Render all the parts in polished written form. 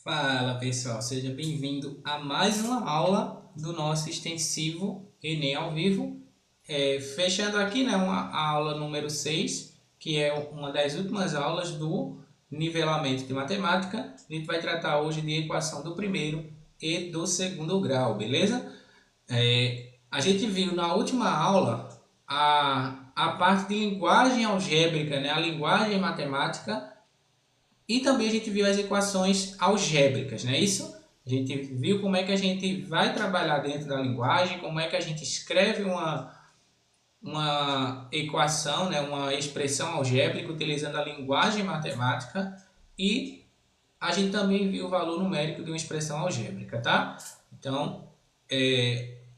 Fala pessoal, seja bem-vindo a mais uma aula do nosso extensivo Enem ao vivo. Fechando aqui, né, a aula número 6, que é uma das últimas aulas do nivelamento de matemática. A gente vai tratar hoje de equação do primeiro e do segundo grau, beleza? A gente viu na última aula a parte de linguagem algébrica, né, a linguagem matemática. E também a gente viu as equações algébricas, não é isso? A gente viu como é que a gente vai trabalhar dentro da linguagem, como é que a gente escreve uma equação, né, uma expressão algébrica utilizando a linguagem matemática, e a gente também viu o valor numérico de uma expressão algébrica, tá? Então,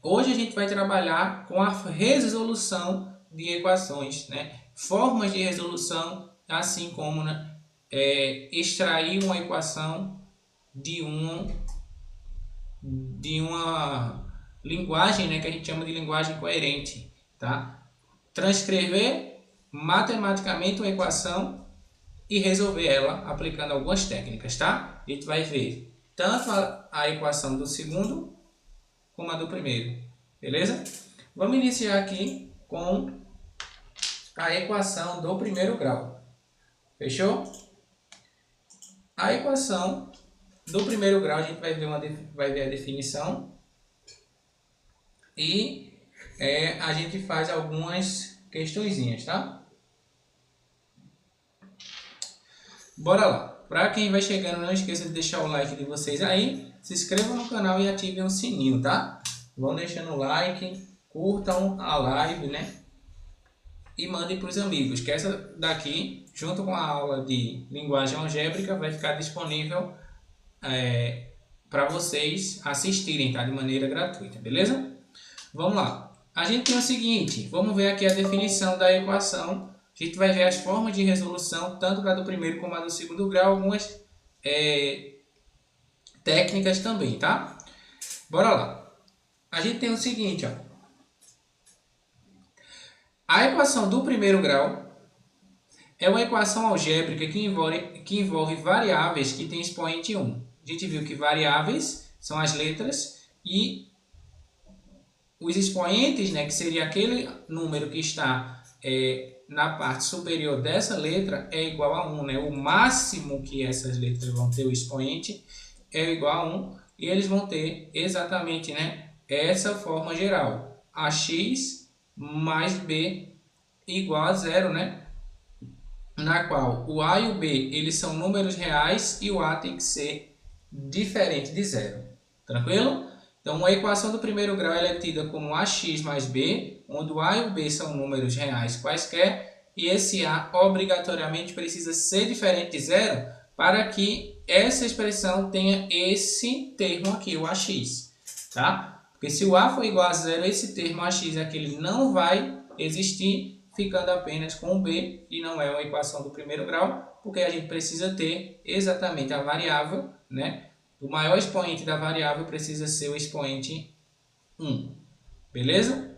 hoje a gente vai trabalhar com a resolução de equações, né? Formas de resolução, assim como, né, extrair uma equação de uma linguagem, né, que a gente chama de linguagem coerente, tá? Transcrever matematicamente uma equação e resolver ela aplicando algumas técnicas, tá? A gente vai ver tanto a equação do segundo como a do primeiro, beleza? Vamos iniciar aqui com a equação do primeiro grau, fechou? A equação do primeiro grau, a gente vai ver a definição e a gente faz algumas questõezinhas, tá? Bora lá. Para quem vai chegando, não esqueça de deixar o like de vocês aí, se inscrevam no canal e ativem o sininho, tá? Vão deixando o like, curtam a live, né? E mandem para os amigos, que essa daqui, junto com a aula de linguagem algébrica, vai ficar disponível para vocês assistirem, tá? De maneira gratuita, beleza? Vamos lá. A gente tem o seguinte, vamos ver aqui a definição da equação. A gente vai ver as formas de resolução, tanto da do primeiro como a do segundo grau, algumas técnicas também, tá? Bora lá. A gente tem o seguinte, ó. A equação do primeiro grau é uma equação algébrica que envolve variáveis que têm expoente 1. A gente viu que variáveis são as letras e os expoentes, né, que seria aquele número que está na parte superior dessa letra, é igual a 1. Né? O máximo que essas letras vão ter, o expoente, é igual a 1. E eles vão ter exatamente, né, essa forma geral. Ax mais b igual a 0, né? Na qual o a e o b eles são números reais e o a tem que ser diferente de 0. Tranquilo? Então, a equação do primeiro grau ela é tida como ax mais b, onde o a e o b são números reais quaisquer, e esse a obrigatoriamente precisa ser diferente de 0 para que essa expressão tenha esse termo aqui, o ax. Tá? Porque se o a for igual a 0, esse termo ax aqui ele não vai existir, ficando apenas com o b, e não é uma equação do primeiro grau, porque a gente precisa ter exatamente a variável, né? O maior expoente da variável precisa ser o expoente 1, beleza?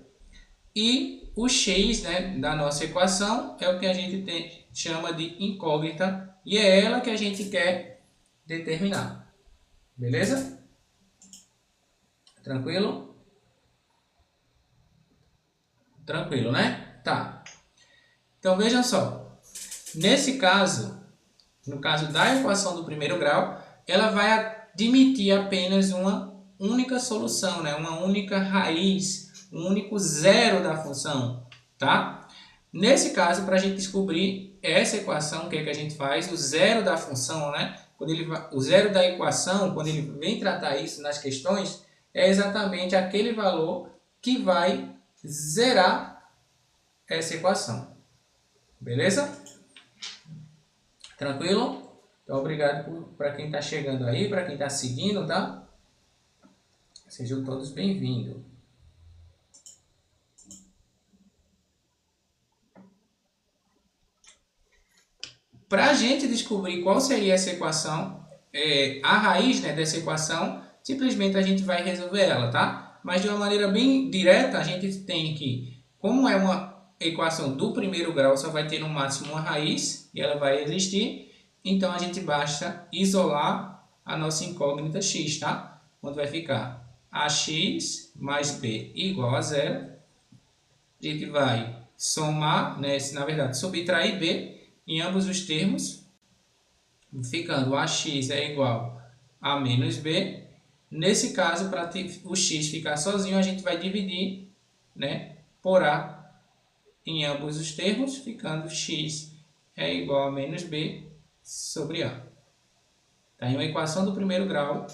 E o x, né, da nossa equação é o que a gente chama de incógnita, e é ela que a gente quer determinar, beleza? Tranquilo? Tranquilo, né? Tá. Então, vejam só. Nesse caso, no caso da equação do primeiro grau, ela vai admitir apenas uma única solução, né? Uma única raiz, um único zero da função, tá? Nesse caso, para a gente descobrir essa equação, o que é que a gente faz? O zero da função, né? O zero da equação, quando ele vem tratar isso nas questões, é exatamente aquele valor que vai zerar essa equação. Beleza? Tranquilo? Então, obrigado para quem está chegando aí, para quem está seguindo, tá? Sejam todos bem-vindos. Para a gente descobrir qual seria essa equação, a raiz, né, dessa equação, simplesmente a gente vai resolver ela, tá? Mas de uma maneira bem direta, a gente tem que, como é uma equação do primeiro grau, só vai ter no máximo uma raiz, e ela vai existir, então a gente basta isolar a nossa incógnita x, tá? Onde vai ficar ax mais b igual a zero. A gente vai somar, né, na verdade, subtrair b em ambos os termos, ficando ax é igual a menos b. Nesse caso, para o x ficar sozinho, a gente vai dividir, né, por a em ambos os termos, ficando x é igual a menos b sobre a. Tá? Em uma equação do primeiro grau,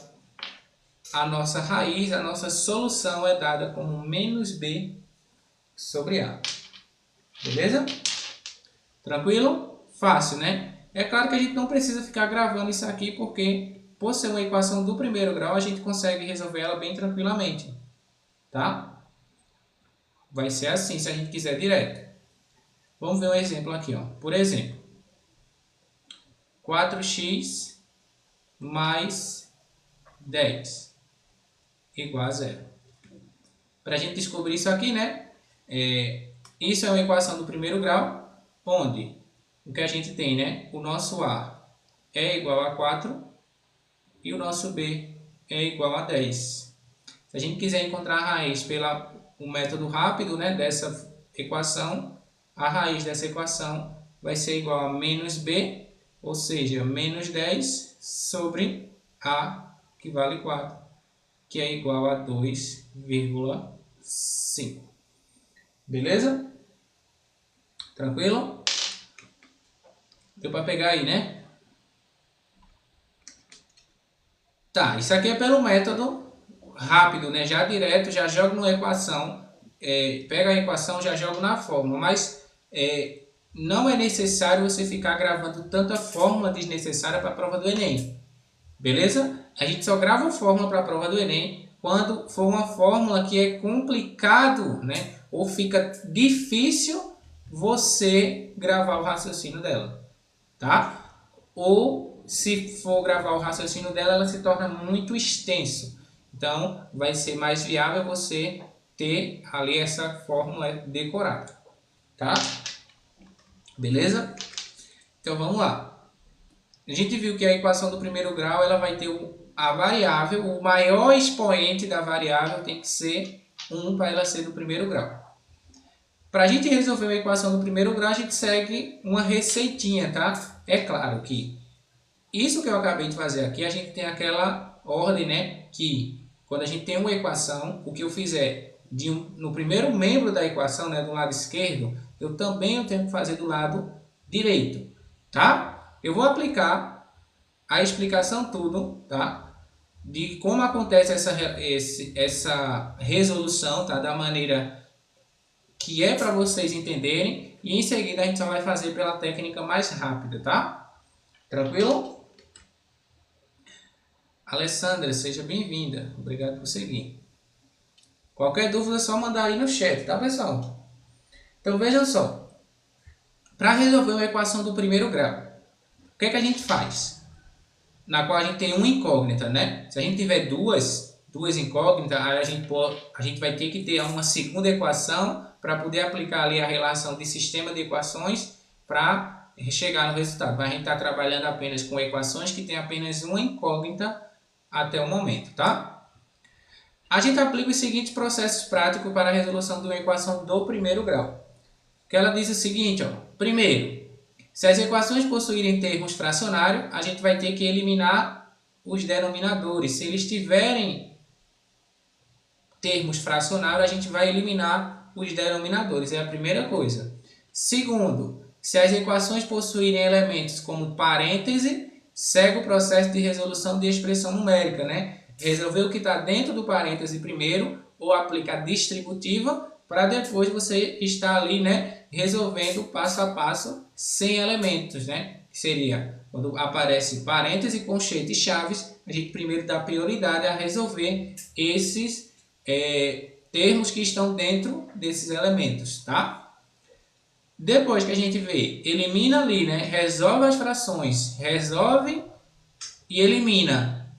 a nossa raiz, a nossa solução é dada como menos b sobre a. Beleza? Tranquilo? Fácil, né? É claro que a gente não precisa ficar gravando isso aqui, porque por ser uma equação do primeiro grau, a gente consegue resolver ela bem tranquilamente. Tá? Vai ser assim, se a gente quiser direto. Vamos ver um exemplo aqui, ó. Por exemplo, 4x mais 10 igual a zero. Para a gente descobrir isso aqui, né? Isso é uma equação do primeiro grau, onde o que a gente tem, né? O nosso A é igual a 4 e o nosso B é igual a 10. Se a gente quiser encontrar a raiz pelo método rápido, né, dessa equação, a raiz dessa equação vai ser igual a menos b, ou seja, menos 10 sobre a, que vale 4, que é igual a 2,5. Beleza? Tranquilo? Deu para pegar aí, né? Tá, isso aqui é pelo método rápido, né? Já direto, já jogo numa equação, pega a equação, já jogo na fórmula, mas não é necessário você ficar gravando tanta fórmula desnecessária para a prova do Enem. Beleza? A gente só grava a fórmula para a prova do Enem quando for uma fórmula que é complicado, né? Ou fica difícil você gravar o raciocínio dela, tá? Ou se for gravar o raciocínio dela, ela se torna muito extenso. Então, vai ser mais viável você ter ali essa fórmula decorada, tá? Beleza? Então, vamos lá. A gente viu que a equação do primeiro grau, ela vai ter a variável, o maior expoente da variável tem que ser 1 para ela ser do primeiro grau. Para a gente resolver uma equação do primeiro grau, a gente segue uma receitinha, tá? É claro que isso que eu acabei de fazer aqui, a gente tem aquela ordem, né? Que quando a gente tem uma equação, o que eu fizer no primeiro membro da equação, né, do lado esquerdo, eu também tenho que fazer do lado direito, tá? Eu vou aplicar a explicação tudo, tá? De como acontece essa resolução, tá? Da maneira que é para vocês entenderem, e em seguida a gente só vai fazer pela técnica mais rápida, tá? Tranquilo? Alessandra, seja bem-vinda. Obrigado por seguir. Qualquer dúvida é só mandar aí no chat, tá, pessoal? Então vejam só. Para resolver uma equação do primeiro grau, o que é que a gente faz? Na qual a gente tem uma incógnita, né? Se a gente tiver duas incógnitas, aí a gente vai ter que ter uma segunda equação para poder aplicar ali a relação de sistema de equações para chegar no resultado. Mas a gente está trabalhando apenas com equações que tem apenas uma incógnita até o momento, tá? A gente aplica os seguintes processos práticos para a resolução de uma equação do primeiro grau. Que ela diz o seguinte, ó. Primeiro, se as equações possuírem termos fracionários, a gente vai ter que eliminar os denominadores. Se eles tiverem termos fracionários, a gente vai eliminar os denominadores. É a primeira coisa. Segundo, se as equações possuírem elementos como parêntese, segue o processo de resolução de expressão numérica, né? Resolver o que está dentro do parêntese primeiro, ou aplicar distributiva, para depois você estar ali, né, resolvendo passo a passo sem elementos, né? Que seria quando aparece parêntese, conchete e chaves, a gente primeiro dá prioridade a resolver esses termos que estão dentro desses elementos, tá? Depois que a gente vê, elimina ali, né? Resolve as frações, resolve e elimina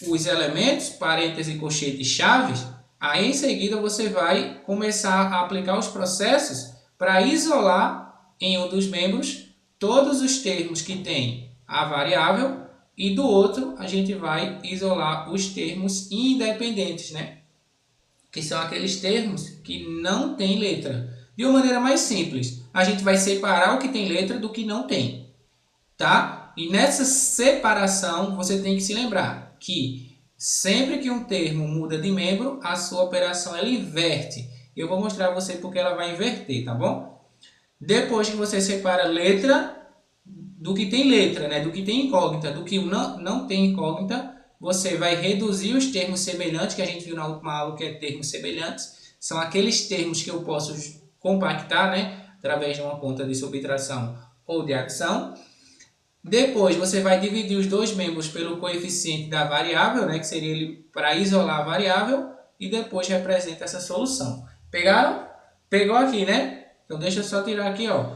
os elementos, parênteses, conchete e chaves. Aí em seguida você vai começar a aplicar os processos para isolar em um dos membros todos os termos que tem a variável e do outro a gente vai isolar os termos independentes, né? Que são aqueles termos que não têm letra. De uma maneira mais simples, a gente vai separar o que tem letra do que não tem, tá? E nessa separação você tem que se lembrar que sempre que um termo muda de membro, a sua operação ela inverte. Eu vou mostrar a você porque ela vai inverter, tá bom? Depois que você separa letra do que tem letra, né? Do que tem incógnita, do que não tem incógnita, você vai reduzir os termos semelhantes, que a gente viu na última aula, que é termos semelhantes. São aqueles termos que eu posso compactar, né? Através de uma conta de subtração ou de adição. Depois você vai dividir os dois membros pelo coeficiente da variável, né? Que seria ele para isolar a variável. E depois representa essa solução. Pegaram? Pegou aqui, né? Então deixa eu só tirar aqui, ó.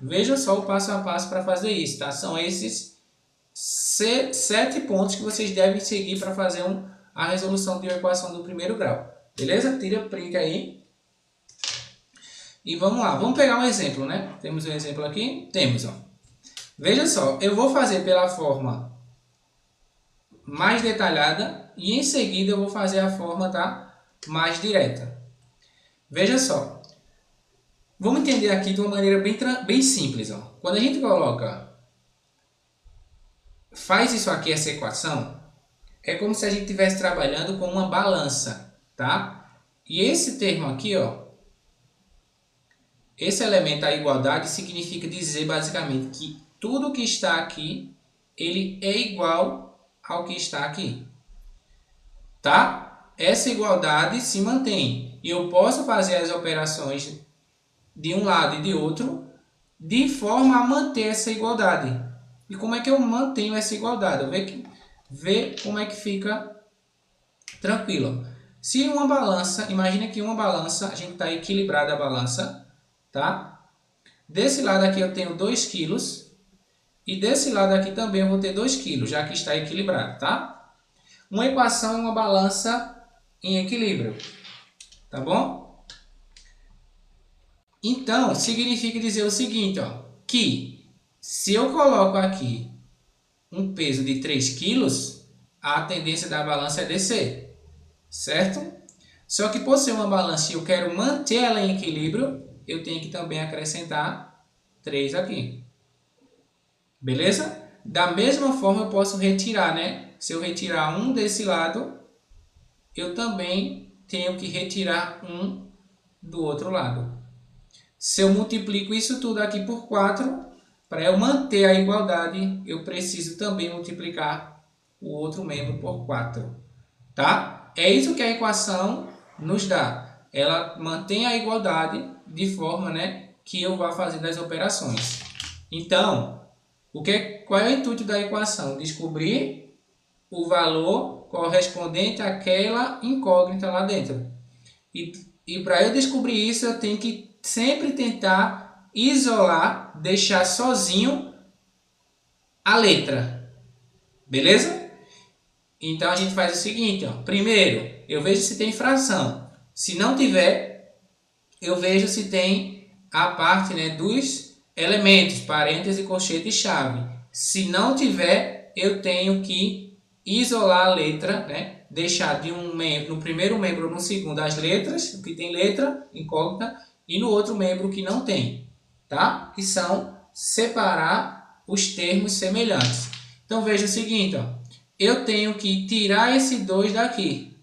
Veja só o passo a passo para fazer isso, tá? São esses 7 pontos que vocês devem seguir para fazer a resolução de uma equação do primeiro grau. Beleza? Tira print aí. E vamos lá. Vamos pegar um exemplo, né? Temos um exemplo aqui? Temos, ó. Veja só. Eu vou fazer pela forma mais detalhada e em seguida eu vou fazer a forma, tá? Mais direta. Veja só. Vamos entender aqui de uma maneira bem simples, ó. Quando a gente faz isso aqui, essa equação, é como se a gente estivesse trabalhando com uma balança, tá? E esse termo aqui, ó, esse elemento, a igualdade, significa dizer basicamente que tudo que está aqui, ele é igual ao que está aqui, tá? Essa igualdade se mantém. E eu posso fazer as operações de um lado e de outro, de forma a manter essa igualdade. E como é que eu mantenho essa igualdade? Eu ver como é que fica tranquilo. Se uma balança, imagina que uma balança, a gente está equilibrada a balança, tá? Desse lado aqui eu tenho 2 quilos, e desse lado aqui também eu vou ter 2 quilos, já que está equilibrado, tá? Uma equação é uma balança em equilíbrio, tá bom? Então, significa dizer o seguinte, ó, que se eu coloco aqui um peso de 3 quilos, a tendência da balança é descer, certo? Só que por ser uma balança e eu quero manter ela em equilíbrio, eu tenho que também acrescentar 3 aqui. Beleza? Da mesma forma eu posso retirar, né? Se eu retirar um desse lado, eu também tenho que retirar um do outro lado. Se eu multiplico isso tudo aqui por 4, para eu manter a igualdade, eu preciso também multiplicar o outro membro por 4. Tá? É isso que a equação nos dá. Ela mantém a igualdade de forma, né, que eu vá fazendo as operações. Então, qual é o intuito da equação? Descobrir o valor correspondente àquela incógnita lá dentro. E para eu descobrir isso, eu tenho que sempre tentar isolar, deixar sozinho a letra. Beleza? Então a gente faz o seguinte, ó. Primeiro, eu vejo se tem fração. Se não tiver, eu vejo se tem a parte, né, dos elementos, parêntese, colchete e chave. Se não tiver, eu tenho que isolar a letra, né? Deixar de um membro, no primeiro membro ou no segundo, as letras, o que tem letra, incógnita, e no outro membro que não tem, tá? Que são separar os termos semelhantes. Então veja o seguinte, ó. Eu tenho que tirar esse 2 daqui.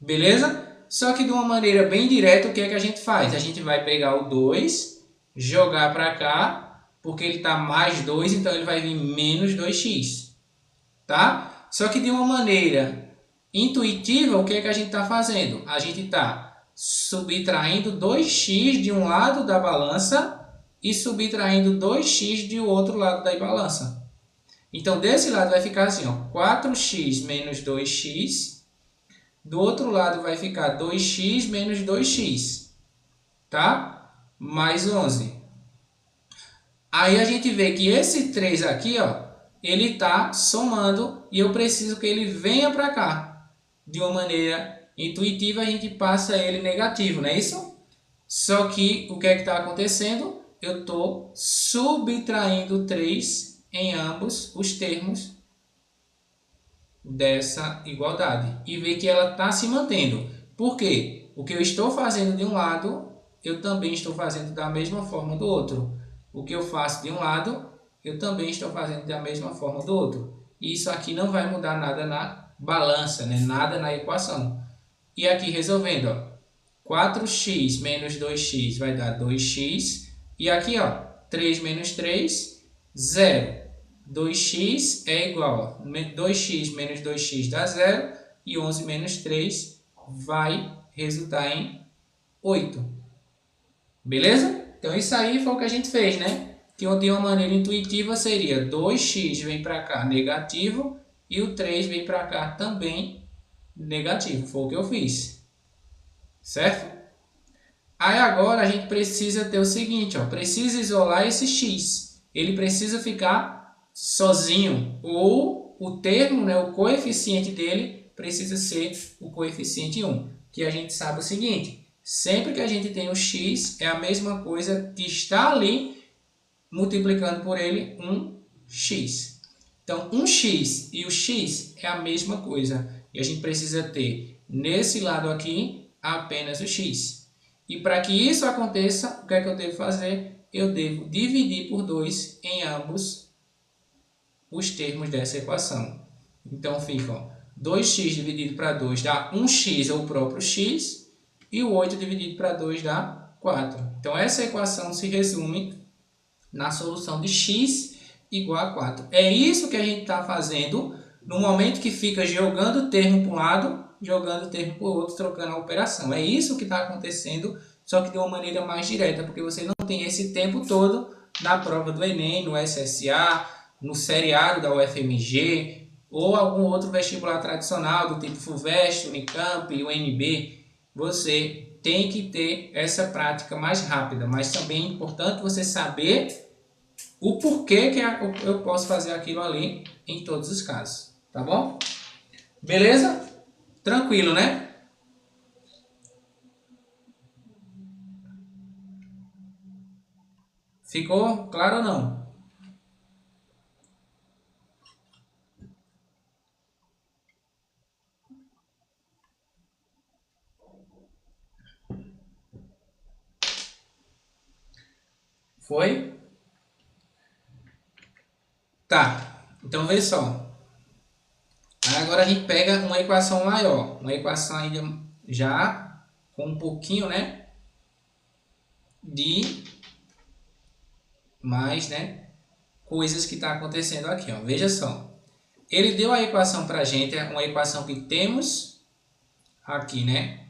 Beleza? Só que de uma maneira bem direta, o que é que a gente faz? A gente vai pegar o 2, jogar para cá, porque ele está mais 2, então ele vai vir menos 2x. Tá? Só que de uma maneira intuitiva, o que é que a gente está fazendo? A gente está subtraindo 2x de um lado da balança e subtraindo 2x de outro lado da balança. Então, desse lado vai ficar assim, ó, 4x menos 2x. Do outro lado vai ficar 2x menos 2x. Tá? Mais 11. Aí a gente vê que esse 3 aqui, ó, ele está somando e eu preciso que ele venha para cá. De uma maneira intuitiva, a gente passa ele negativo, não é isso? Só que o que é que está acontecendo? Eu estou subtraindo 3 em ambos os termos dessa igualdade e ver que ela está se mantendo. Por quê? O que eu estou fazendo de um lado, eu também estou fazendo da mesma forma do outro. O que eu faço de um lado, eu também estou fazendo da mesma forma do outro. E isso aqui não vai mudar nada na balança, né? Nada na equação. E aqui resolvendo, ó, 4x menos 2x vai dar 2x. E aqui, ó, 3 menos 3, 0. 2x é igual a 2x menos 2x dá 0. E 11 menos 3 vai resultar em 8. Beleza? Então isso aí foi o que a gente fez, né? Que de uma maneira intuitiva seria 2x vem para cá negativo e o 3 vem para cá também negativo. Foi o que eu fiz. Certo? Aí agora a gente precisa ter o seguinte, ó, precisa isolar esse x. Ele precisa ficar sozinho, ou o termo, né, o coeficiente dele precisa ser o coeficiente 1. Que a gente sabe o seguinte, sempre que a gente tem o x, é a mesma coisa que está ali multiplicando por ele 1x. Então, 1x e o x é a mesma coisa. E a gente precisa ter nesse lado aqui apenas o x. E para que isso aconteça, o que é que eu devo fazer? Eu devo dividir por 2 em ambos os termos dessa equação. Então fica, ó, 2x dividido para 2 dá 1x, ou o próprio x, e o 8 dividido para 2 dá 4. Então essa equação se resume na solução de x igual a 4. É isso que a gente está fazendo no momento que fica jogando o termo para um lado, jogando o termo para o outro, trocando a operação. É isso que está acontecendo, só que de uma maneira mais direta, porque você não tem esse tempo todo na prova do Enem, no SSA, no seriado da UFMG, ou algum outro vestibular tradicional, do tipo FUVEST, Unicamp, UNB. Você tem que ter essa prática mais rápida, mas também é importante você saber o porquê que eu posso fazer aquilo ali em todos os casos, tá bom? Beleza? Tranquilo, né? Ficou claro ou não? Foi? Tá. Então, vê só. Agora a gente pega uma equação maior. Uma equação ainda já com um pouquinho, né? De mais, né? Coisas que está acontecendo aqui, ó. Veja só. Ele deu a equação para a gente, uma equação que temos aqui, né?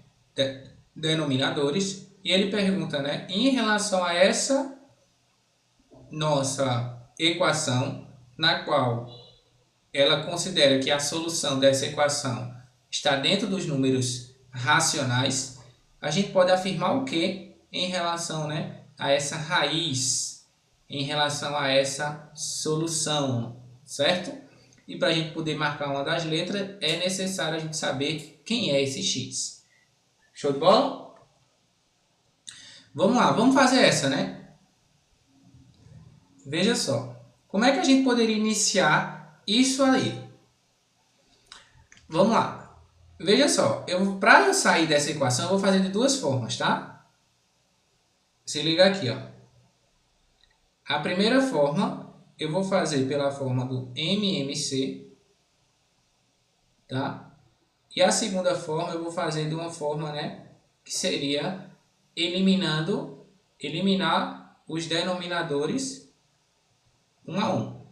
Denominadores. E ele pergunta, né? Em relação a essa nossa equação, na qual ela considera que a solução dessa equação está dentro dos números racionais, a gente pode afirmar o que em relação, né, a essa raiz, em relação a essa solução, certo? E para a gente poder marcar uma das letras, é necessário a gente saber quem é esse x. Show de bola? Vamos lá, vamos fazer essa, né? Veja só, como é que a gente poderia iniciar isso aí? Vamos lá. Veja só, para eu sair dessa equação, eu vou fazer de duas formas, tá? Se liga aqui, ó. A primeira forma, eu vou fazer pela forma do MMC, tá? E a segunda forma, eu vou fazer de uma forma, né, que seria eliminar os denominadores um a um.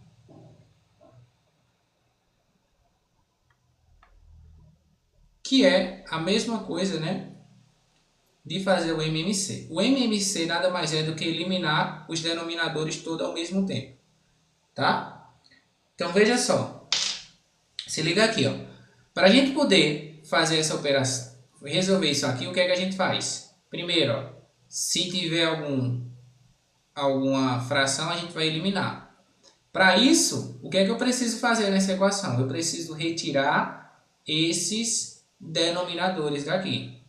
Que é a mesma coisa, né, de fazer o MMC. O MMC nada mais é do que eliminar os denominadores todos ao mesmo tempo, tá? Então veja só, se liga aqui, ó. Para a gente poder fazer essa operação, resolver isso aqui, o que é que a gente faz? Primeiro, ó, se tiver alguma fração, a gente vai eliminar. Para isso, o que é que eu preciso fazer nessa equação? Eu preciso retirar esses denominadores daqui,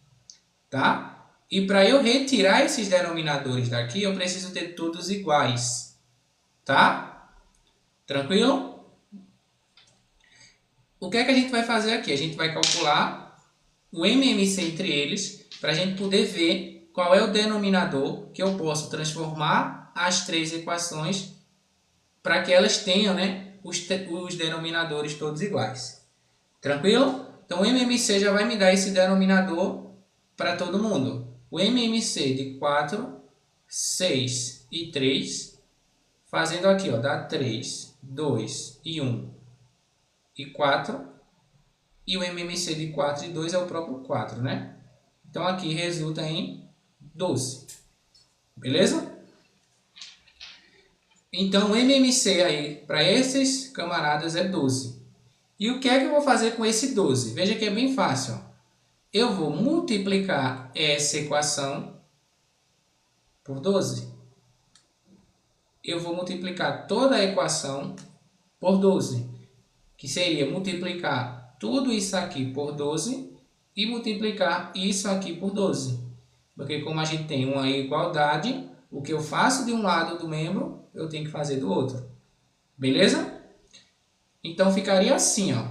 tá? E para eu retirar esses denominadores daqui, eu preciso ter todos iguais, tá? Tranquilo? O que é que a gente vai fazer aqui? A gente vai calcular o MMC entre eles para a gente poder ver qual é o denominador que eu posso transformar as três equações para que elas tenham, né, os denominadores todos iguais. Tranquilo? Então o MMC já vai me dar esse denominador para todo mundo. O MMC de 4, 6 e 3, fazendo aqui, ó, dá 3, 2 e 1 e 4. E o MMC de 4 e 2 é o próprio 4, né? Então aqui resulta em 12. Beleza? Então o MMC aí para esses camaradas é 12. E o que é que eu vou fazer com esse 12? Veja que é bem fácil. Eu vou multiplicar essa equação por 12. Eu vou multiplicar toda a equação por 12. Que seria multiplicar tudo isso aqui por 12 e multiplicar isso aqui por 12. Porque como a gente tem uma igualdade, o que eu faço de um lado do membro, eu tenho que fazer do outro. Beleza? Então ficaria assim, ó.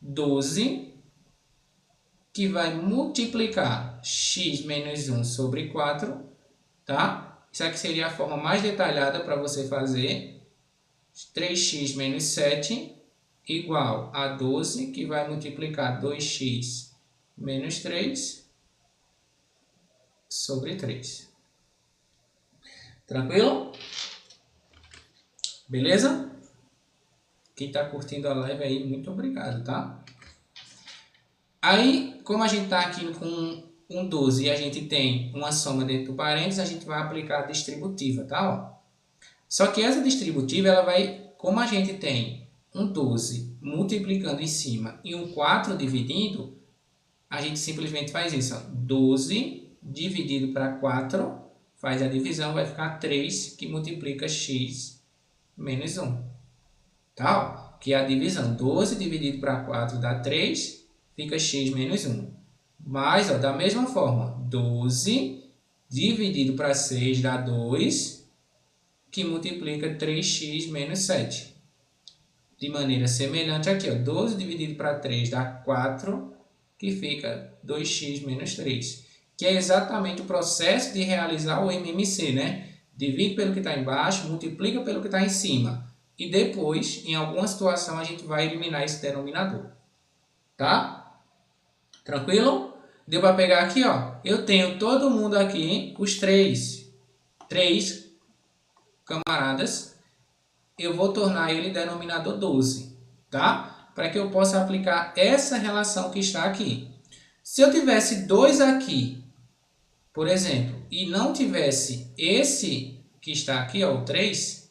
12 que vai multiplicar x menos 1 sobre 4, tá? Isso aqui seria a forma mais detalhada para você fazer. 3x menos 7 igual a 12, que vai multiplicar 2x menos 3 sobre 3. Tranquilo? Beleza? Quem está curtindo a live aí, muito obrigado, tá? Aí, como a gente está aqui com um 12 e a gente tem uma soma dentro do parênteses, a gente vai aplicar a distributiva, tá? Ó. Só que essa distributiva, ela vai, como a gente tem um 12 multiplicando em cima e um 4 dividindo, a gente simplesmente faz isso. Ó. 12 dividido para 4, faz a divisão, vai ficar 3, que multiplica x menos 1. Tá? Ó, que é a divisão. 12 dividido para 4 dá 3, fica x menos 1. Mas, ó, da mesma forma, 12 dividido para 6 dá 2, que multiplica 3x menos 7. De maneira semelhante aqui, ó, 12 dividido para 3 dá 4, que fica 2x menos 3. Que é exatamente o processo de realizar o MMC, né? Divide pelo que está embaixo, multiplica pelo que está em cima. E depois, em alguma situação, a gente vai eliminar esse denominador. Tá? Tranquilo? Deu para pegar aqui, ó. Eu tenho todo mundo aqui, os três camaradas. Eu vou tornar ele denominador 12, tá? Para que eu possa aplicar essa relação que está aqui. Se eu tivesse 2 aqui, por exemplo, e não tivesse esse que está aqui, ó, o 3,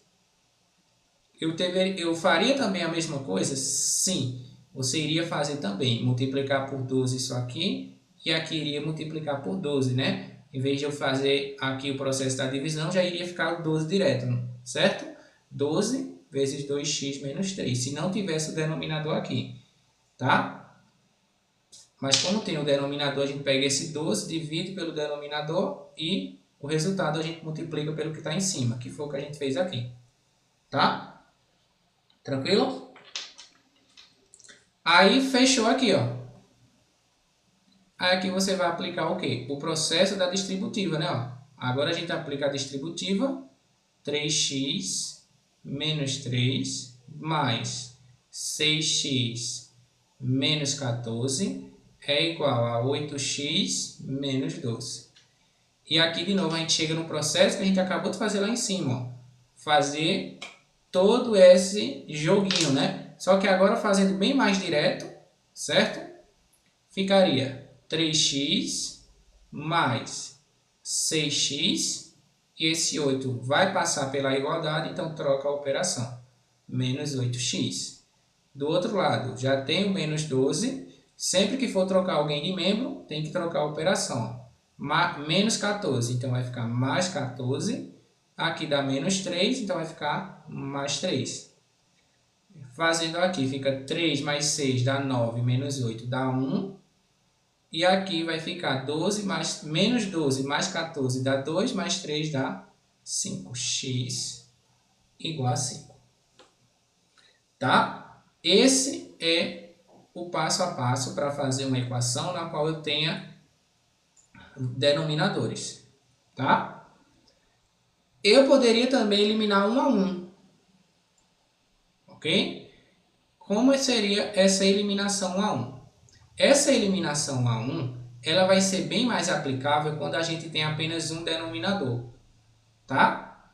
eu faria também a mesma coisa? Sim, você iria fazer também, multiplicar por 12 isso aqui, e aqui iria multiplicar por 12, né? Em vez de eu fazer aqui o processo da divisão, já iria ficar o 12 direto, certo? 12 vezes 2x menos 3, se não tivesse o denominador aqui, tá? Mas como tem o denominador, a gente pega esse 12, divide pelo denominador e o resultado a gente multiplica pelo que está em cima, que foi o que a gente fez aqui. Tá? Tranquilo? Aí fechou aqui, ó. Aí aqui você vai aplicar o quê? O processo da distributiva, né? Ó. Agora a gente aplica a distributiva, 3x menos 3 mais 6x menos 14 é igual a 8x menos 12. E aqui de novo a gente chega no processo que a gente acabou de fazer lá em cima. Ó. Fazer todo esse joguinho, né? Só que agora fazendo bem mais direto, certo? Ficaria 3x mais 6x, e esse 8 vai passar pela igualdade, então troca a operação. Menos 8x. Do outro lado, já tem o menos 12. Sempre que for trocar alguém de membro, tem que trocar a operação. Menos 14, então vai ficar mais 14. Aqui dá menos 3, então vai ficar mais 3. Fazendo aqui, fica 3 mais 6 dá 9, menos 8 dá 1. E aqui vai ficar 12 mais, menos 12 mais 14 dá 2, mais 3 dá 5. X igual a 5. tá? Esse é o passo a passo para fazer uma equação na qual eu tenha denominadores, tá? Eu poderia também eliminar um a um, ok? Como seria essa eliminação 1 a 1? Essa eliminação 1 a 1, ela vai ser bem mais aplicável quando a gente tem apenas um denominador, tá?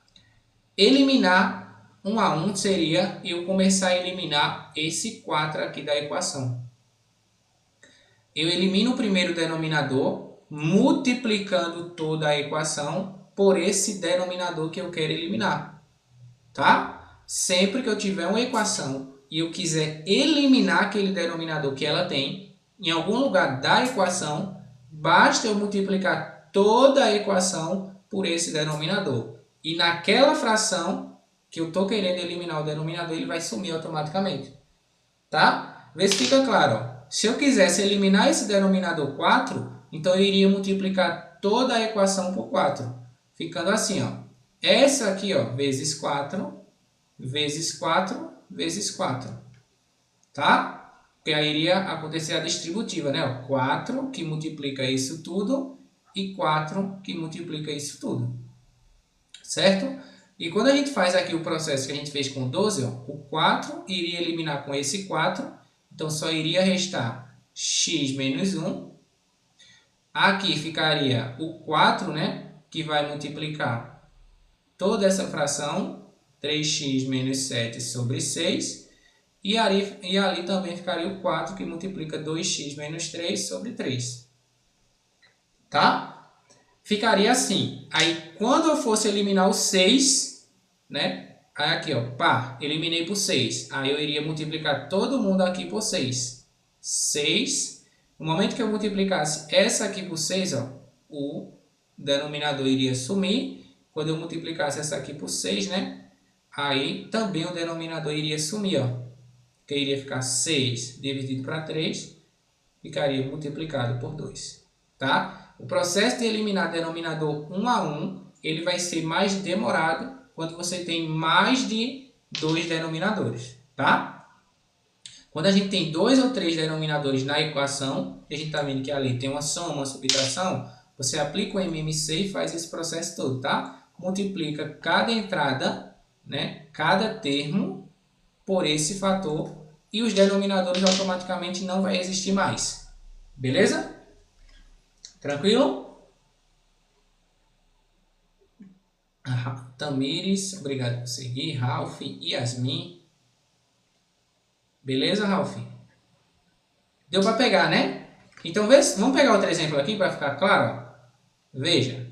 Eliminar 1 a 1 seria eu começar a eliminar esse 4 aqui da equação. Eu elimino o primeiro denominador, multiplicando toda a equação por esse denominador que eu quero eliminar, tá? Sempre que eu tiver uma equação e eu quiser eliminar aquele denominador que ela tem, em algum lugar da equação, basta eu multiplicar toda a equação por esse denominador. E naquela fração que eu estou querendo eliminar o denominador, ele vai sumir automaticamente, tá? Vê se fica claro, ó. Se eu quisesse eliminar esse denominador 4, então eu iria multiplicar toda a equação por 4. Ficando assim, ó. Essa aqui, ó, vezes 4, vezes 4, vezes 4. Tá? Porque aí iria acontecer a distributiva, né? Ó, 4 que multiplica isso tudo e 4 que multiplica isso tudo. Certo? E quando a gente faz aqui o processo que a gente fez com 12, ó, o 4 iria eliminar com esse 4. Então, só iria restar x menos 1. Aqui ficaria o 4, né? Que vai multiplicar toda essa fração, 3x menos 7 sobre 6. E ali também ficaria o 4, que multiplica 2x menos 3 sobre 3. Tá? Ficaria assim. Aí, quando eu fosse eliminar o 6, né? Aí aqui, ó, pá, eliminei por 6. Aí eu iria multiplicar todo mundo aqui por 6. 6. No momento que eu multiplicasse essa aqui por 6, ó, o denominador iria sumir. Quando eu multiplicasse essa aqui por 6, né? Aí também o denominador iria sumir, ó. Que iria ficar 6 dividido para 3, ficaria multiplicado por 2. Tá? O processo de eliminar denominador 1 a 1, ele vai ser mais demorado quando você tem mais de 2 denominadores, tá? Quando a gente tem 2 ou 3 denominadores na equação, a gente está vendo que ali tem uma soma, uma subtração, você aplica o MMC e faz esse processo todo, tá? Multiplica cada entrada, né, cada termo por esse fator e os denominadores automaticamente não vai existir mais. Beleza? Tranquilo? Tamires, obrigado por seguir. Ralph, Yasmin. Beleza, Ralph? Deu para pegar, né? Então, vamos pegar outro exemplo aqui para ficar claro. Veja.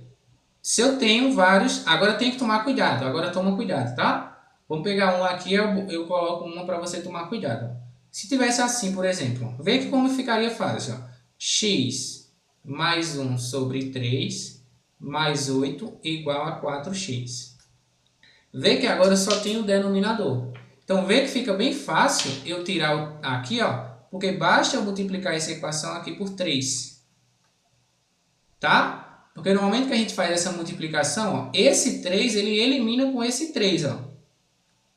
Se eu tenho vários, agora eu tenho que tomar cuidado. Agora toma cuidado, tá? Vamos pegar um aqui, eu coloco uma para você tomar cuidado. Se tivesse assim, por exemplo, vê que como ficaria fácil. Ó. X mais 1 sobre 3 mais 8 igual a 4x. Vê que agora só tem o denominador. Então, vê que fica bem fácil eu tirar aqui, ó, porque basta eu multiplicar essa equação aqui por 3. Tá? Porque no momento que a gente faz essa multiplicação, ó, esse 3 ele elimina com esse 3. Ó.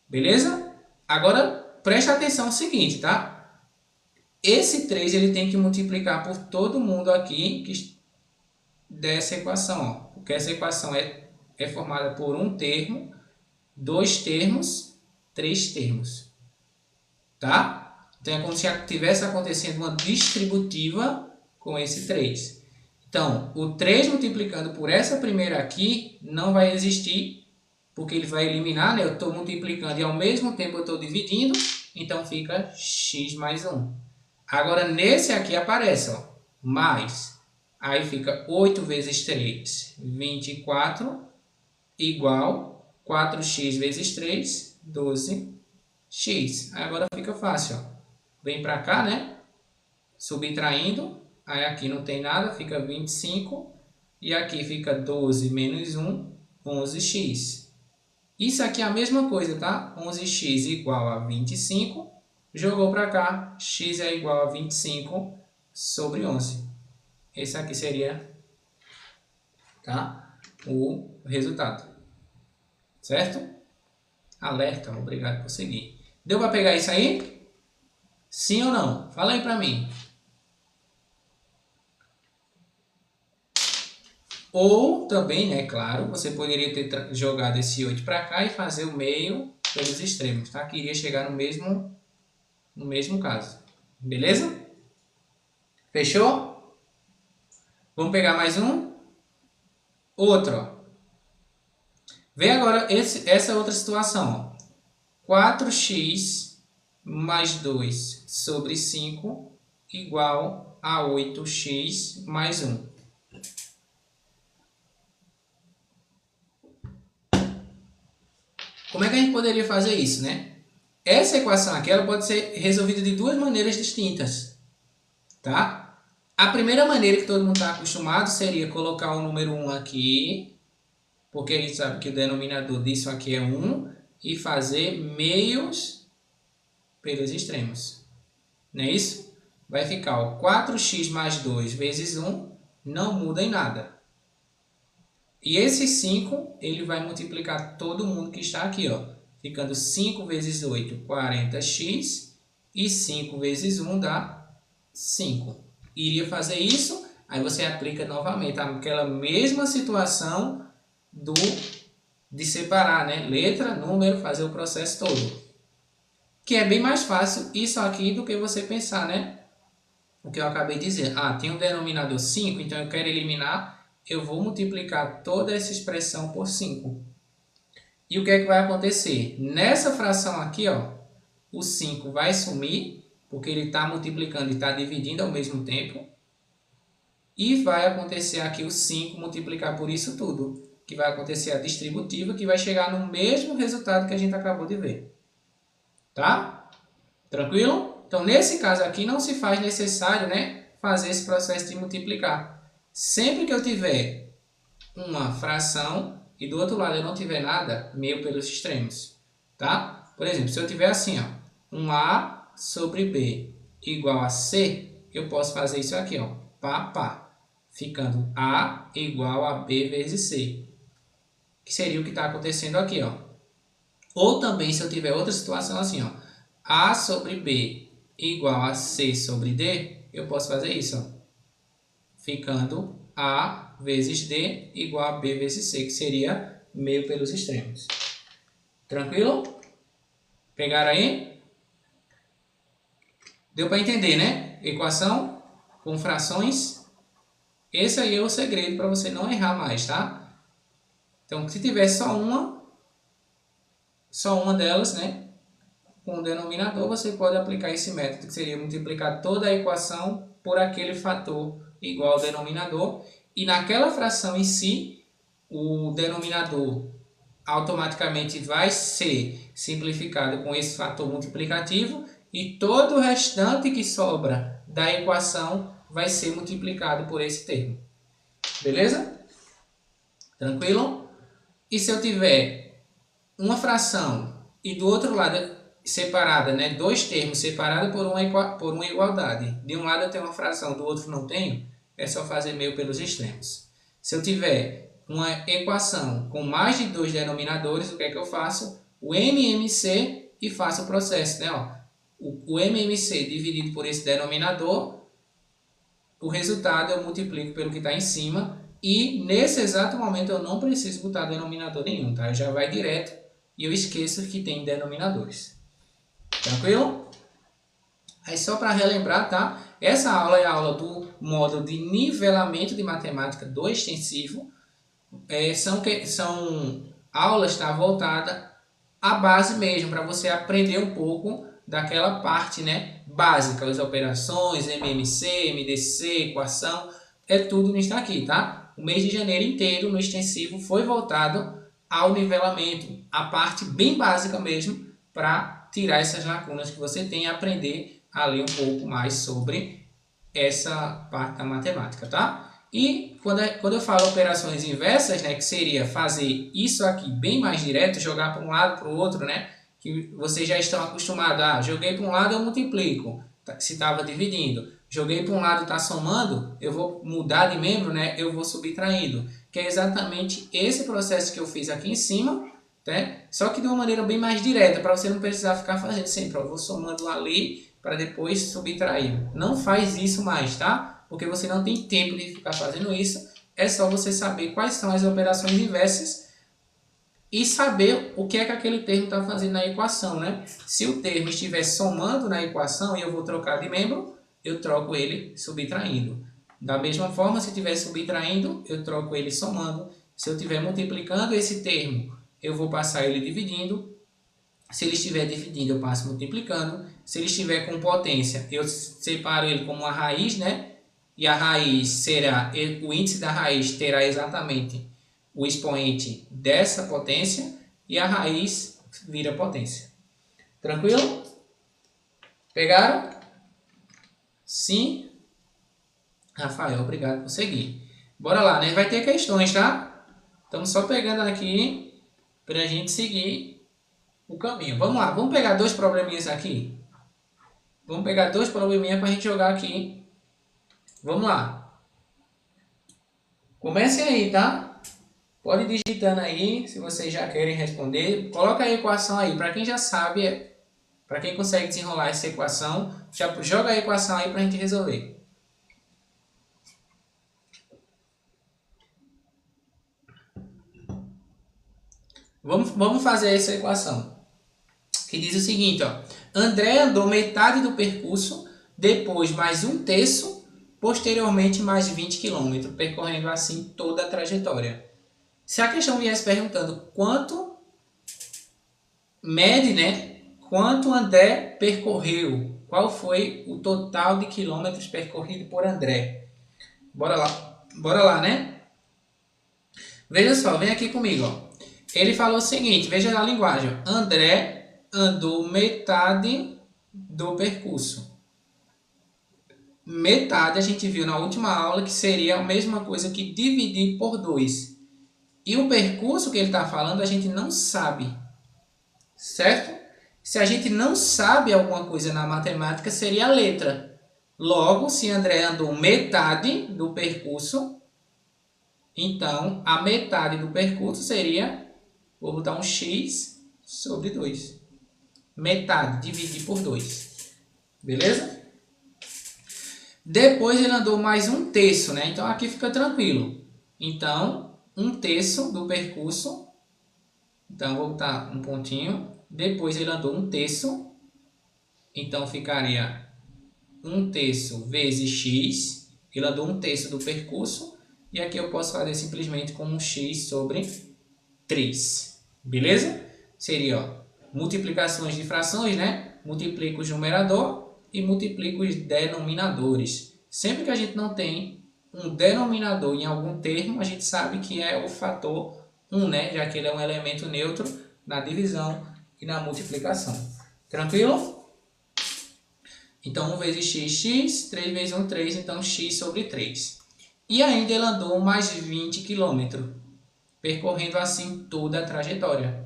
Beleza? Agora, preste atenção no seguinte, tá? Esse 3 ele tem que multiplicar por todo mundo aqui dessa equação. Ó, porque essa equação é formada por um termo, 2 termos, 3 termos. Tá? Então, é como se estivesse acontecendo uma distributiva com esse 3. Então, o 3 multiplicando por essa primeira aqui não vai existir, porque ele vai eliminar, né? Eu estou multiplicando e ao mesmo tempo eu estou dividindo, então fica x mais 1. Agora, nesse aqui aparece, ó, mais. Aí fica 8 vezes 3, 24, igual 4x vezes 3, 12x. Aí agora fica fácil, ó. Vem para cá, né? Subtraindo. Aí aqui não tem nada, fica 25. E aqui fica 12 menos 1, 11x. Isso aqui é a mesma coisa, tá? 11x igual a 25. Jogou para cá, x é igual a 25 sobre 11. Esse aqui seria, tá, o resultado. Certo? Alerta, obrigado por seguir. Deu para pegar isso aí? Sim ou não? Fala aí para mim. Ou também, né, claro, você poderia ter jogado esse 8 para cá e fazer o meio pelos extremos, tá? Que iria chegar no mesmo caso. Beleza? Fechou? Vamos pegar mais um? Outro, ó. Vê agora essa outra situação, ó. 4x mais 2 sobre 5 igual a 8x mais 1. Como é que a gente poderia fazer isso, né? Essa equação aqui ela pode ser resolvida de duas maneiras distintas, tá? A primeira maneira que todo mundo está acostumado seria colocar o número 1 aqui, porque a gente sabe que o denominador disso aqui é 1, e fazer meios pelos extremos. Não é isso? Vai ficar ó, 4x mais 2 vezes 1, não muda em nada. E esse 5, ele vai multiplicar todo mundo que está aqui, ó. Ficando 5 vezes 8, 40x. E 5 vezes 1 dá 5. Iria fazer isso, aí você aplica novamente aquela mesma situação de separar, né? Letra, número, fazer o processo todo. Que é bem mais fácil isso aqui do que você pensar, né? O que eu acabei de dizer. Ah, tem um denominador 5, então eu quero eliminar... eu vou multiplicar toda essa expressão por 5. E o que é que vai acontecer? Nessa fração aqui, ó, o 5 vai sumir, porque ele está multiplicando e está dividindo ao mesmo tempo. E vai acontecer aqui o 5 multiplicar por isso tudo, que vai acontecer a distributiva, que vai chegar no mesmo resultado que a gente acabou de ver. Tá? Tranquilo? Então, nesse caso aqui, não se faz necessário, né, fazer esse processo de multiplicar. Sempre que eu tiver uma fração e do outro lado eu não tiver nada, meio pelos extremos, tá? Por exemplo, se eu tiver assim, ó, um A sobre B igual a C, eu posso fazer isso aqui, ó, pá, ficando A igual a B vezes C, que seria o que está acontecendo aqui, ó. Ou também, se eu tiver outra situação assim, ó, A sobre B igual a C sobre D, eu posso fazer isso, ó. Ficando A vezes D igual a B vezes C, que seria meio pelos extremos. Tranquilo? Pegaram aí? Deu para entender, né? Equação com frações. Esse aí é o segredo para você não errar mais, tá? Então, se tiver só uma delas, né? Com o denominador, você pode aplicar esse método, que seria multiplicar toda a equação por aquele fator igual ao denominador, e naquela fração em si, o denominador automaticamente vai ser simplificado com esse fator multiplicativo, e todo o restante que sobra da equação vai ser multiplicado por esse termo. Beleza? Tranquilo? E se eu tiver uma fração e do outro lado separada, né, dois termos separados por uma igualdade. De um lado eu tenho uma fração, do outro não tenho, é só fazer meio pelos extremos. Se eu tiver uma equação com mais de dois denominadores, o que é que eu faço? O MMC e faço o processo, né? Ó, o MMC dividido por esse denominador, o resultado eu multiplico pelo que está em cima, e nesse exato momento eu não preciso botar denominador nenhum, tá? Já vai direto e eu esqueço que tem denominadores. Tranquilo? Aí só para relembrar, tá? Essa aula é a aula do módulo de nivelamento de matemática do extensivo. São aulas, tá, voltadas à base mesmo, para você aprender um pouco daquela parte, né, básica, as operações, MMC, MDC, equação, é tudo nisso aqui, tá? O mês de janeiro inteiro no extensivo foi voltado ao nivelamento, a parte bem básica mesmo, para tirar essas lacunas que você tem e aprender a ler um pouco mais sobre essa parte da matemática, tá? E quando eu falo operações inversas, né, que seria fazer isso aqui bem mais direto, jogar para um lado para o outro, né, que vocês já estão acostumados a, joguei para um lado eu multiplico, se estava dividindo, joguei para um lado está somando, eu vou mudar de membro, né, eu vou subtraindo, que é exatamente esse processo que eu fiz aqui em cima, né? Só que de uma maneira bem mais direta, para você não precisar ficar fazendo sempre, ó, vou somando ali para depois subtrair. Não faz isso mais, tá? Porque você não tem tempo de ficar fazendo isso. É só você saber quais são as operações inversas e saber o que é que aquele termo está fazendo na equação, né? Se o termo estiver somando na equação e eu vou trocar de membro, eu troco ele subtraindo. Da mesma forma, se estiver subtraindo, eu troco ele somando. Se eu estiver multiplicando esse termo, eu vou passar ele dividindo. Se ele estiver dividindo, eu passo multiplicando. Se ele estiver com potência, eu separo ele como uma raiz, né? E a raiz será, o índice da raiz terá exatamente o expoente dessa potência e a raiz vira potência. Tranquilo? Pegaram? Sim? Rafael, obrigado por seguir. Bora lá, né? Vai ter questões, tá? Estamos só pegando aqui para a gente seguir o caminho. Vamos lá, vamos pegar dois probleminhas aqui. Vamos pegar dois probleminhas para a gente jogar aqui. Vamos lá. Comecem aí, tá? Pode ir digitando aí, se vocês já querem responder. Coloca a equação aí, para quem já sabe, para quem consegue desenrolar essa equação, já joga a equação aí para a gente resolver. Vamos fazer essa equação, que diz o seguinte, ó. André andou metade do percurso, depois mais um terço, posteriormente mais 20 km, percorrendo assim toda a trajetória. Se a questão viesse perguntando quanto mede, né? Quanto André percorreu, qual foi o total de quilômetros percorrido por André? Bora lá, né? Veja só, vem aqui comigo, ó. Ele falou o seguinte, veja a linguagem. André andou metade do percurso. Metade a gente viu na última aula que seria a mesma coisa que dividir por 2. E o percurso que ele está falando a gente não sabe. Certo? Se a gente não sabe alguma coisa na matemática, seria a letra. Logo, se André andou metade do percurso, então a metade do percurso seria... Vou botar um x sobre 2. Metade, dividir por 2. Beleza? Depois ele andou mais um terço, né? Então aqui fica tranquilo. Então, um terço do percurso. Então vou botar um pontinho. Depois ele andou um terço. Então ficaria um terço vezes x. Ele andou um terço do percurso. E aqui eu posso fazer simplesmente como um x sobre 3. Beleza? Seria, ó, multiplicações de frações, né? Multiplico o numerador e multiplico os denominadores. Sempre que a gente não tem um denominador em algum termo, a gente sabe que é o fator 1, né? Já que ele é um elemento neutro na divisão e na multiplicação. Tranquilo? Então, 1 vezes x, 3 vezes 1, 3. Então, x sobre 3. E ainda ele andou mais 20 km. Percorrendo assim toda a trajetória.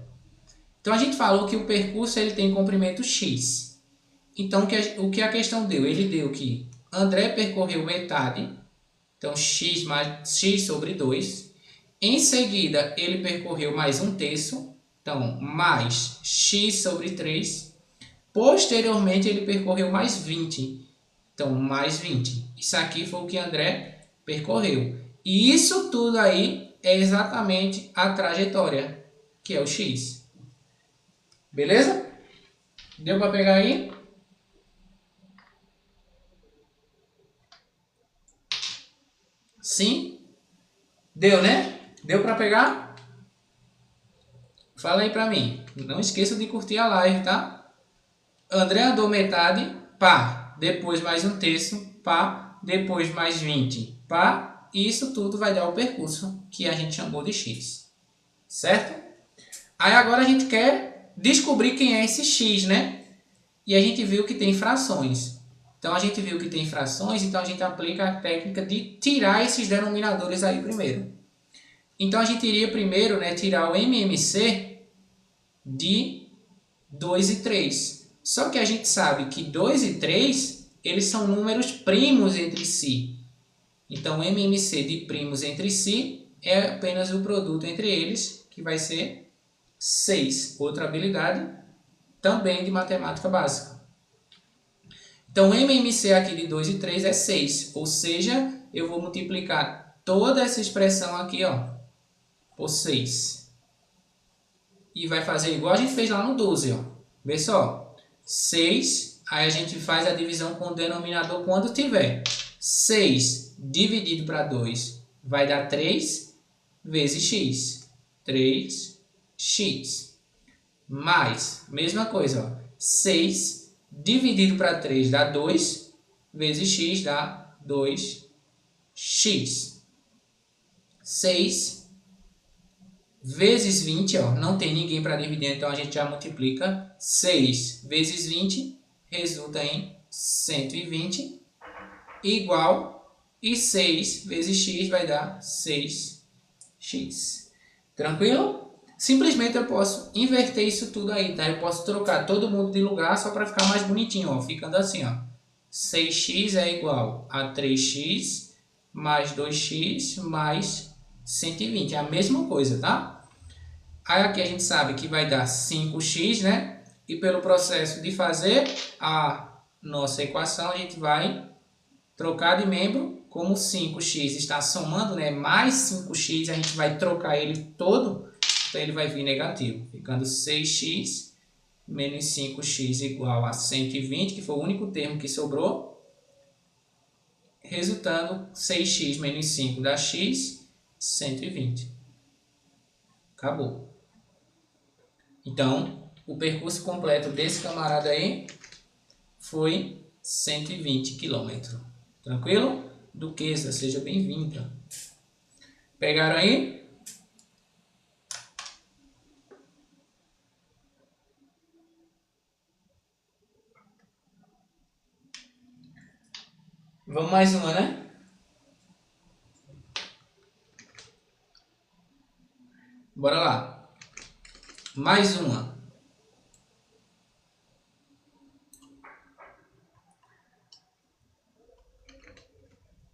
Então a gente falou que o percurso ele tem comprimento x. Então o que a questão deu? Ele deu que André percorreu metade, então x sobre 2. Em seguida ele percorreu mais um terço, então mais x sobre 3. Posteriormente ele percorreu mais 20, então mais 20. Isso aqui foi o que André percorreu. E isso tudo aí é exatamente a trajetória, que é o x. Beleza? Deu para pegar aí? Sim? Deu, né? Deu para pegar? Fala aí para mim. Não esqueça de curtir a live, tá? André andou metade, pá. Depois mais um terço, pá. Depois mais 20, pá. E isso tudo vai dar o percurso que a gente chamou de x. Certo? Aí agora a gente quer descobrir quem é esse x, né? E a gente viu que tem frações. Então a gente viu que tem frações, então a gente aplica a técnica de tirar esses denominadores aí primeiro. Então a gente iria primeiro, né, tirar o MMC de 2 e 3. Só que a gente sabe que 2 e 3, eles são números primos entre si. Então, o MMC de primos entre si é apenas o produto entre eles, que vai ser 6. Outra habilidade também de matemática básica. Então, MMC aqui de 2 e 3 é 6. Ou seja, eu vou multiplicar toda essa expressão aqui, ó, por 6. E vai fazer igual a gente fez lá no 12, ó. Vê só. 6, aí a gente faz a divisão com o denominador quando tiver. 6 dividido para 2 vai dar 3 vezes x. 3x. Mais, mesma coisa, ó. 6 dividido para 3 dá 2 vezes x dá 2x. 6 vezes 20, ó, não tem ninguém para dividir, então a gente já multiplica. 6 vezes 20 resulta em 120 igual, e 6 vezes x vai dar 6x. Tranquilo? Simplesmente eu posso inverter isso tudo aí, tá? Eu posso trocar todo mundo de lugar só para ficar mais bonitinho, ó, ficando assim, ó. 6x é igual a 3x mais 2x mais 120, é a mesma coisa, tá? Aí aqui a gente sabe que vai dar 5x, né? E pelo processo de fazer a nossa equação, a gente vai trocar de membro. Como 5x está somando, né? Mais 5x, a gente vai trocar ele todo, então ele vai vir negativo. Ficando 6x menos 5x igual a 120, que foi o único termo que sobrou. Resultando 6x menos 5 dá x, 120. Acabou. Então, o percurso completo desse camarada aí foi 120 km. Tranquilo? Duquesa, seja bem-vinda. Pegaram aí? Vamos mais uma, né? Bora lá. Mais uma.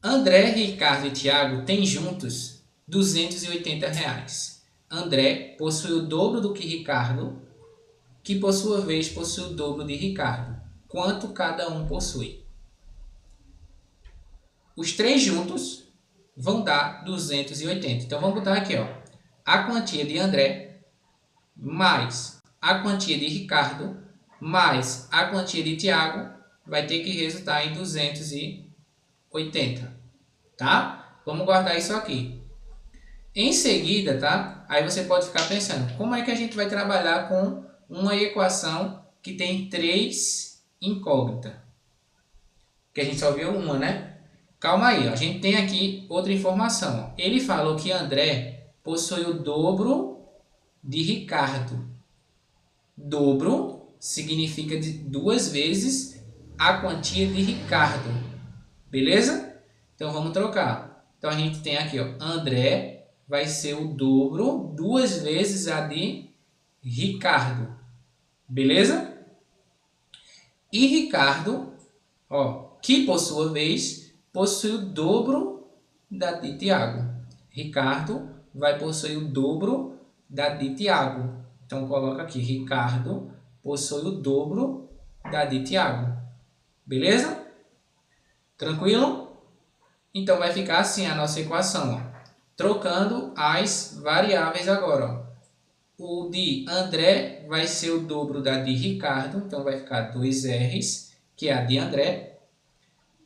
André, Ricardo e Tiago têm juntos R$ 280. André possui o dobro do que Ricardo, que por sua vez possui o dobro de Ricardo. Quanto cada um possui? Os três juntos vão dar 280. Então vamos botar aqui, ó, a quantia de André mais a quantia de Ricardo mais a quantia de Tiago vai ter que resultar em 280, tá? Vamos guardar isso aqui. Em seguida, tá? Aí você pode ficar pensando, como é que a gente vai trabalhar com uma equação que tem 3 incógnitas? Que a gente só viu uma, né? Calma aí, ó. A gente tem aqui outra informação. Ele falou que André possui o dobro de Ricardo. Dobro significa de 2 vezes a quantia de Ricardo. Beleza? Então vamos trocar. Então a gente tem aqui, ó, André vai ser o dobro 2 vezes a de Ricardo. Beleza? E Ricardo, ó, que por sua vez possui o dobro da de Tiago. Ricardo vai possuir o dobro da de Tiago. Então, coloca aqui, Ricardo possui o dobro da de Tiago. Beleza? Tranquilo? Então, vai ficar assim a nossa equação, ó. Trocando as variáveis agora, ó. O de André vai ser o dobro da de Ricardo, então vai ficar 2R's, que é a de André.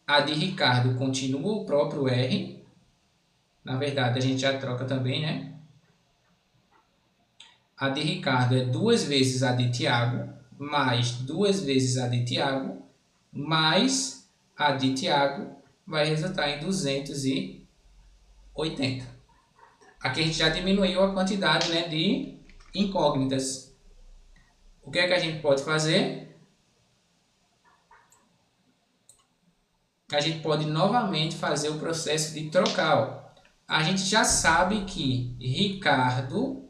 A de Ricardo continua o próprio R. Na verdade, a gente já troca também, né? A de Ricardo é 2 vezes a de Tiago, mais 2 vezes a de Tiago, mais a de Tiago, vai resultar em 280. Aqui a gente já diminuiu a quantidade, né, de incógnitas. O que é que a gente pode fazer? A gente pode novamente fazer o processo de trocar, ó. A gente já sabe que Ricardo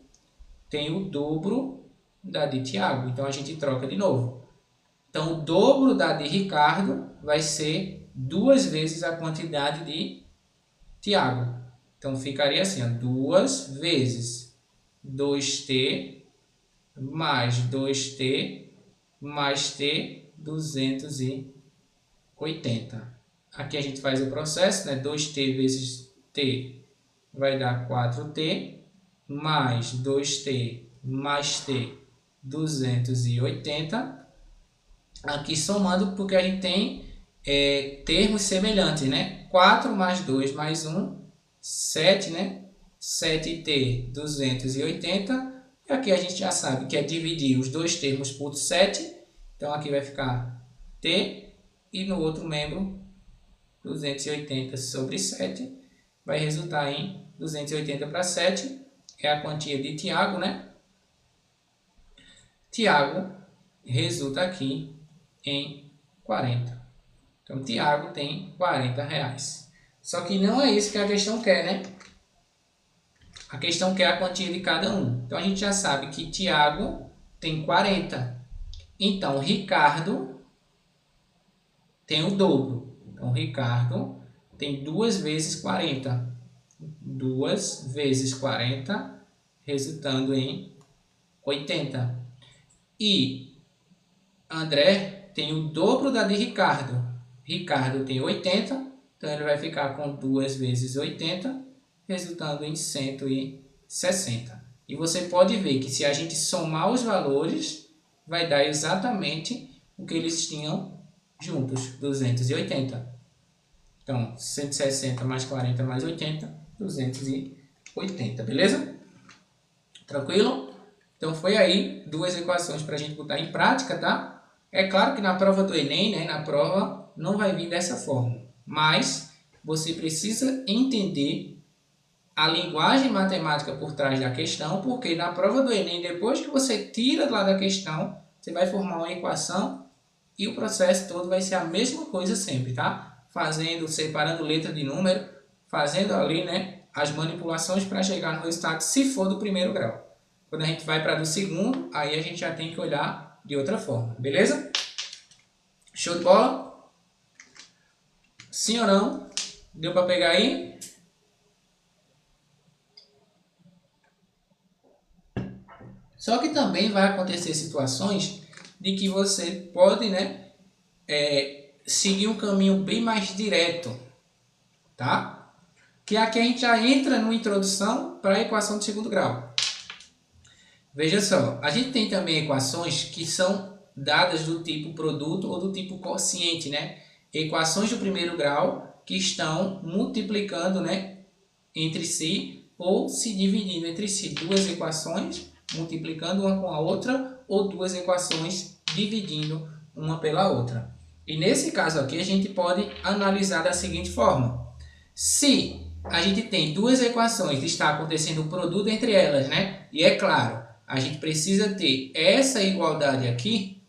tem o dobro da de Tiago. Então, a gente troca de novo. Então, o dobro da de Ricardo vai ser 2 vezes a quantidade de Tiago. Então, ficaria assim, ó, 2 vezes 2t mais 2t mais t 280. Aqui a gente faz o processo, né? 2t vezes t vai dar 4t, mais 2t mais t 280. Aqui somando, porque a gente tem termos semelhantes, né? 4 mais 2 mais 1, 7, né? 7t 280. E aqui a gente já sabe que é dividir os dois termos por 7. Então aqui vai ficar t e no outro membro 280 sobre 7 vai resultar em 280 para 7. É a quantia de Tiago, né? Tiago resulta aqui em 40. Então, Tiago tem 40 reais. Só que não é isso que a questão quer, né? A questão quer a quantia de cada um. Então, a gente já sabe que Tiago tem 40. Então, Ricardo tem o dobro. Então, Ricardo tem 2 vezes 40. 2 vezes 40, resultando em 80. E André tem o dobro da de Ricardo. Ricardo tem 80, então ele vai ficar com 2 vezes 80, resultando em 160. E você pode ver que se a gente somar os valores, vai dar exatamente o que eles tinham juntos, 280. Então, 160 mais 40 mais 80, 280, beleza? Tranquilo? Então, foi aí 2 equações para a gente botar em prática, tá? É claro que na prova do Enem, né, na prova, não vai vir dessa forma. Mas você precisa entender a linguagem matemática por trás da questão, porque na prova do Enem, depois que você tira lá da questão, você vai formar uma equação e o processo todo vai ser a mesma coisa sempre, tá? Separando letra de número, fazendo ali, né, as manipulações para chegar no resultado, se for do primeiro grau. Quando a gente vai para do segundo, aí a gente já tem que olhar de outra forma, beleza? Show de bola? Sim ou não? Deu para pegar aí? Só que também vai acontecer situações de que você pode, né, seguir um caminho bem mais direto, tá? Que aqui a gente já entra numa introdução para a equação de segundo grau. Veja só, a gente tem também equações que são dadas do tipo produto ou do tipo quociente, né? Equações do primeiro grau que estão multiplicando, né, entre si ou se dividindo entre si. Duas equações multiplicando uma com a outra ou duas equações dividindo uma pela outra. E nesse caso aqui a gente pode analisar da seguinte forma. Se a gente tem duas equações e está acontecendo um produto entre elas, né? E é claro, a gente precisa ter essa igualdade aqui,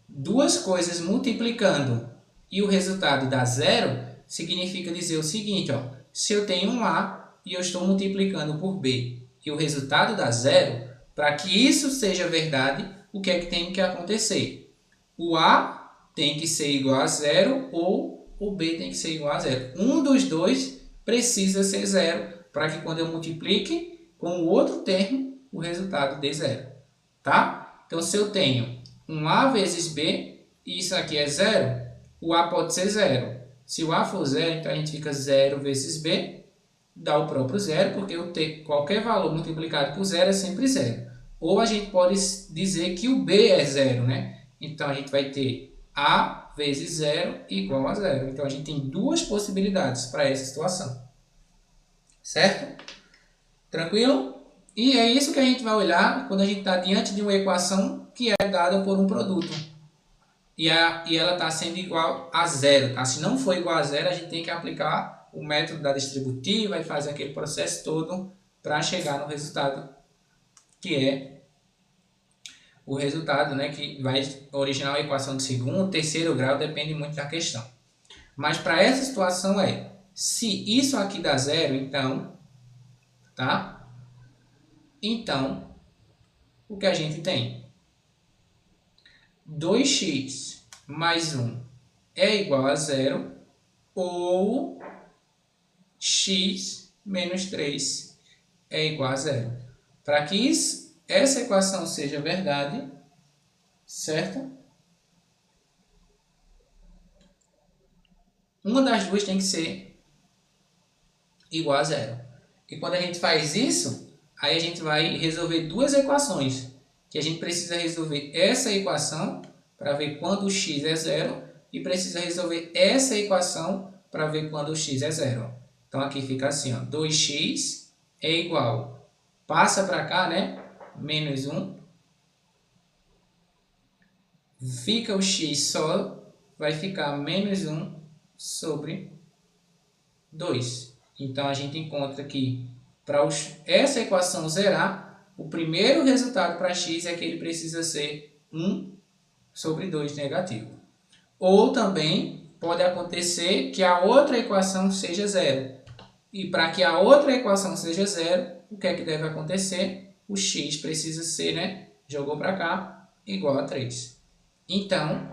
duas coisas multiplicando e o resultado dá zero, significa dizer o seguinte, ó, se eu tenho um A e eu estou multiplicando por B e o resultado dá zero, para que isso seja verdade, o que é que tem que acontecer? O A tem que ser igual a zero ou o B tem que ser igual a zero. Um dos dois precisa ser zero para que quando eu multiplique com o outro termo, o resultado dê zero. Tá? Então, se eu tenho um A vezes B, e isso aqui é zero, o A pode ser zero. Se o A for zero, então a gente fica 0 vezes B, dá o próprio zero, porque qualquer valor multiplicado por zero é sempre zero. Ou a gente pode dizer que o B é zero, né? Então, a gente vai ter A vezes zero igual a zero. Então, a gente tem duas possibilidades para essa situação. Certo? Tranquilo? E é isso que a gente vai olhar quando a gente está diante de uma equação que é dada por um produto. E ela está sendo igual a zero. Tá? Se não for igual a zero, a gente tem que aplicar o método da distributiva e fazer aquele processo todo para chegar no resultado, que é o resultado, né, que vai originar a equação de segundo, terceiro grau, depende muito da questão. Mas para essa situação se isso aqui dá zero, então, tá? Então, o que a gente tem? 2x mais 1 é igual a zero ou x menos 3 é igual a zero. Para que essa equação seja verdade, certo? Uma das duas tem que ser igual a zero. E quando a gente faz isso, aí a gente vai resolver duas equações. Que a gente precisa resolver essa equação para ver quando o x é zero e precisa resolver essa equação para ver quando o x é zero. Então aqui fica assim, ó, 2x é igual, passa para cá, né? Menos 1. Fica o x só, vai ficar menos 1 sobre 2. Então, a gente encontra que para essa equação zerar, o primeiro resultado para x é que ele precisa ser 1 sobre 2 negativo. Ou também pode acontecer que a outra equação seja zero. E para que a outra equação seja zero, o que é que deve acontecer? O x precisa ser, né? Jogou para cá, igual a 3. Então,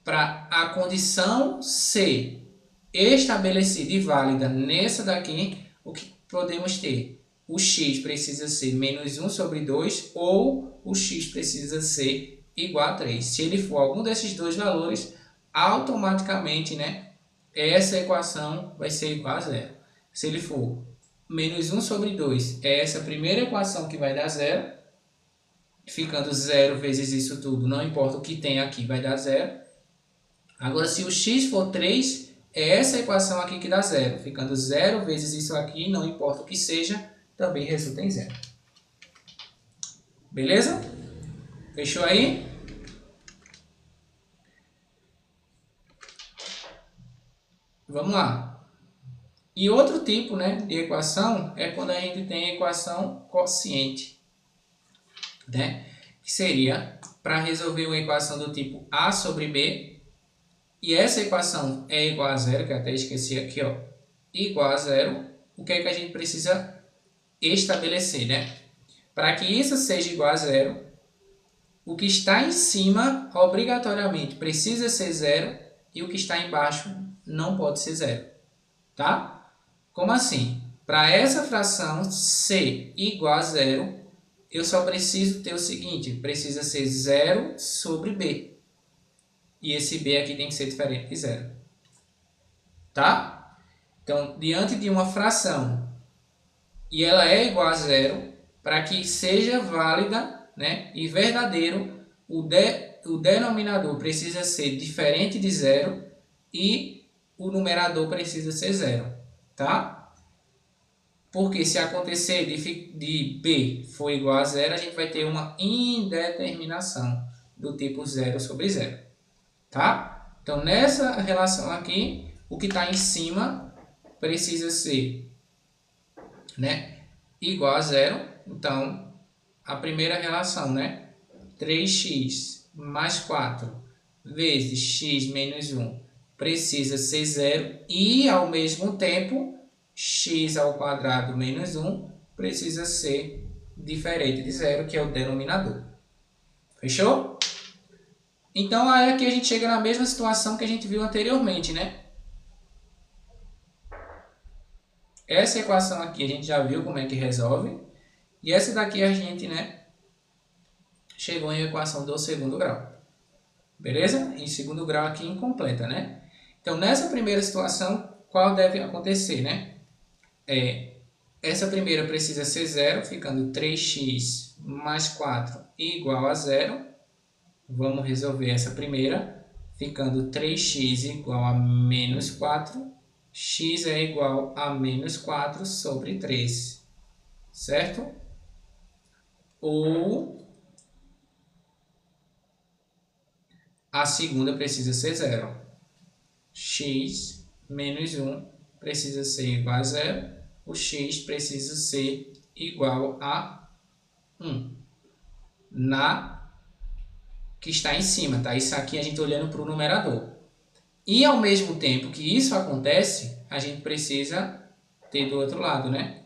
para a condição ser estabelecida e válida nessa daqui, o que podemos ter? O x precisa ser menos 1 sobre 2 ou o x precisa ser igual a 3. Se ele for algum desses dois valores, automaticamente, né, essa equação vai ser igual a zero. Se ele for menos 1 sobre 2, é essa primeira equação que vai dar zero, ficando zero vezes isso tudo, não importa o que tem aqui, vai dar zero. Agora, se o x for 3, é essa equação aqui que dá zero. Ficando zero vezes isso aqui, não importa o que seja, também resulta em zero. Beleza? Fechou aí? Vamos lá. E outro tipo, né, de equação é quando a gente tem a equação quociente, né? Que seria para resolver uma equação do tipo A sobre B. E essa equação é igual a zero, que eu até esqueci aqui, ó. Igual a zero. O que é que a gente precisa estabelecer, né? Para que isso seja igual a zero, o que está em cima obrigatoriamente precisa ser zero e o que está embaixo não pode ser zero, tá? Como assim? Para essa fração ser igual a zero, eu só preciso ter o seguinte, precisa ser zero sobre b. E esse b aqui tem que ser diferente de zero, tá? Então, diante de uma fração e ela é igual a zero, para que seja válida, né, e verdadeiro, o denominador precisa ser diferente de zero e o numerador precisa ser zero, tá? Porque se acontecer de b for igual a zero, a gente vai ter uma indeterminação do tipo zero sobre zero, tá? Então, nessa relação aqui, o que está em cima precisa ser, né, igual a zero. Então, a primeira relação, né, 3x mais 4 vezes x menos 1 precisa ser zero e, ao mesmo tempo, x ao quadrado menos 1 precisa ser diferente de zero, que é o denominador. Fechou? Então, aí aqui a gente chega na mesma situação que a gente viu anteriormente, né? Essa equação aqui a gente já viu como é que resolve. E essa daqui a gente, né, chegou em equação do segundo grau. Beleza? Em segundo grau aqui incompleta, né? Então, nessa primeira situação, qual deve acontecer, né? Essa primeira precisa ser zero, ficando 3x mais 4 igual a zero. Vamos resolver essa primeira, ficando 3x igual a menos 4. X é igual a menos 4 sobre 3, certo? Ou a segunda precisa ser zero. X menos 1 precisa ser igual a zero. O x precisa ser igual a 1. Na que está em cima, tá? Isso aqui a gente olhando para o numerador. E ao mesmo tempo que isso acontece, a gente precisa ter do outro lado, né?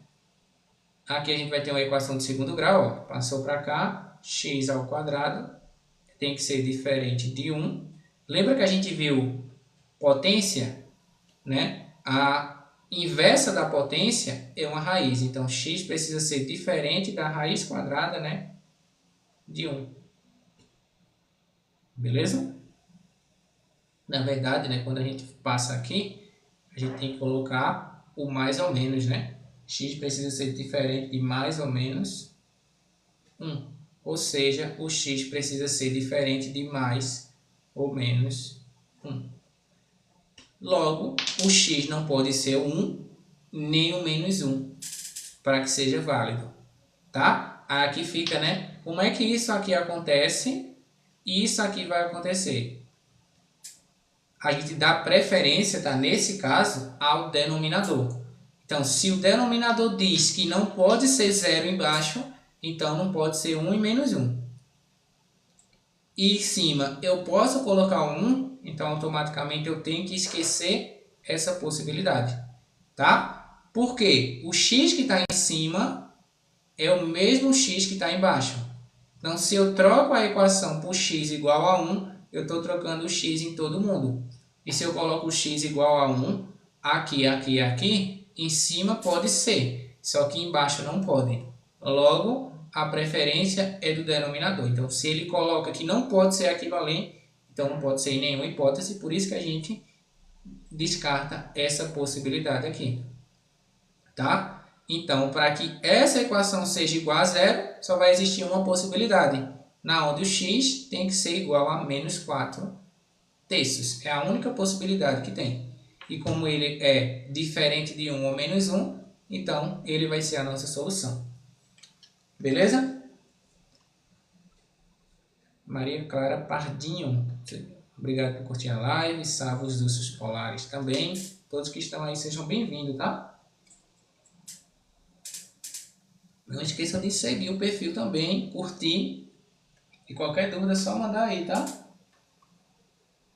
Aqui a gente vai ter uma equação de segundo grau, ó. Passou para cá, x ao quadrado tem que ser diferente de 1. Lembra que a gente viu potência, né? inversa da potência é uma raiz. Então, x precisa ser diferente da raiz quadrada, né, de 1. Beleza? Na verdade, né, quando a gente passa aqui, a gente tem que colocar o mais ou menos, né? X precisa ser diferente de mais ou menos 1. Ou seja, o x precisa ser diferente de mais ou menos 1. Logo, o x não pode ser o 1 nem o menos 1 para que seja válido. Tá? Aqui fica, né? Como é que isso aqui acontece e isso aqui vai acontecer? A gente dá preferência, tá? Nesse caso, ao denominador. Então, se o denominador diz que não pode ser 0 embaixo, então não pode ser 1 e menos 1. E em cima eu posso colocar 1, então automaticamente eu tenho que esquecer essa possibilidade. Tá? Porque o x que está em cima é o mesmo x que está embaixo. Então, se eu troco a equação por x igual a 1, eu estou trocando o x em todo mundo. E se eu coloco o x igual a 1, aqui, aqui e aqui, em cima pode ser, só que embaixo não pode. Logo, a preferência é do denominador. Então, se ele coloca que não pode ser aquilo ali, então não pode ser em nenhuma hipótese, por isso que a gente descarta essa possibilidade aqui. Tá? Então, para que essa equação seja igual a 0, só vai existir uma possibilidade, na onde o x tem que ser igual a menos 4 terços. É a única possibilidade que tem. E como ele é diferente de 1 ou menos 1, então ele vai ser a nossa solução. Beleza? Maria Clara Pardinho. Obrigado por curtir a live. Salve os ursos polares também. Todos que estão aí sejam bem-vindos, tá? Não esqueçam de seguir o perfil também, curtir. E qualquer dúvida é só mandar aí, tá?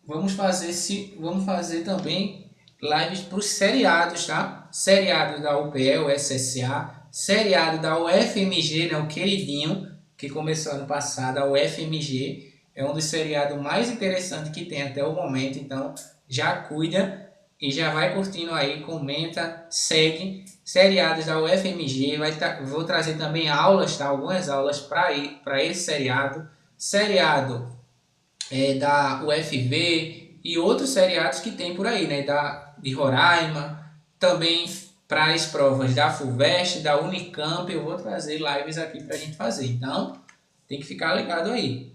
Vamos fazer também lives para os seriados, tá? Seriado da UPE, o SSA, seriado da UFMG, né, o queridinho, que começou ano passado, a UFMG. É um dos seriados mais interessantes que tem até o momento, então já cuida e já vai curtindo aí, comenta, segue. Seriados da UFMG, vou trazer também aulas, tá? Algumas aulas para esse seriado. Seriado da UFV e outros seriados que tem por aí, né? De Roraima, também para as provas da FUVEST, da Unicamp, eu vou trazer lives aqui para a gente fazer. Então, tem que ficar ligado aí.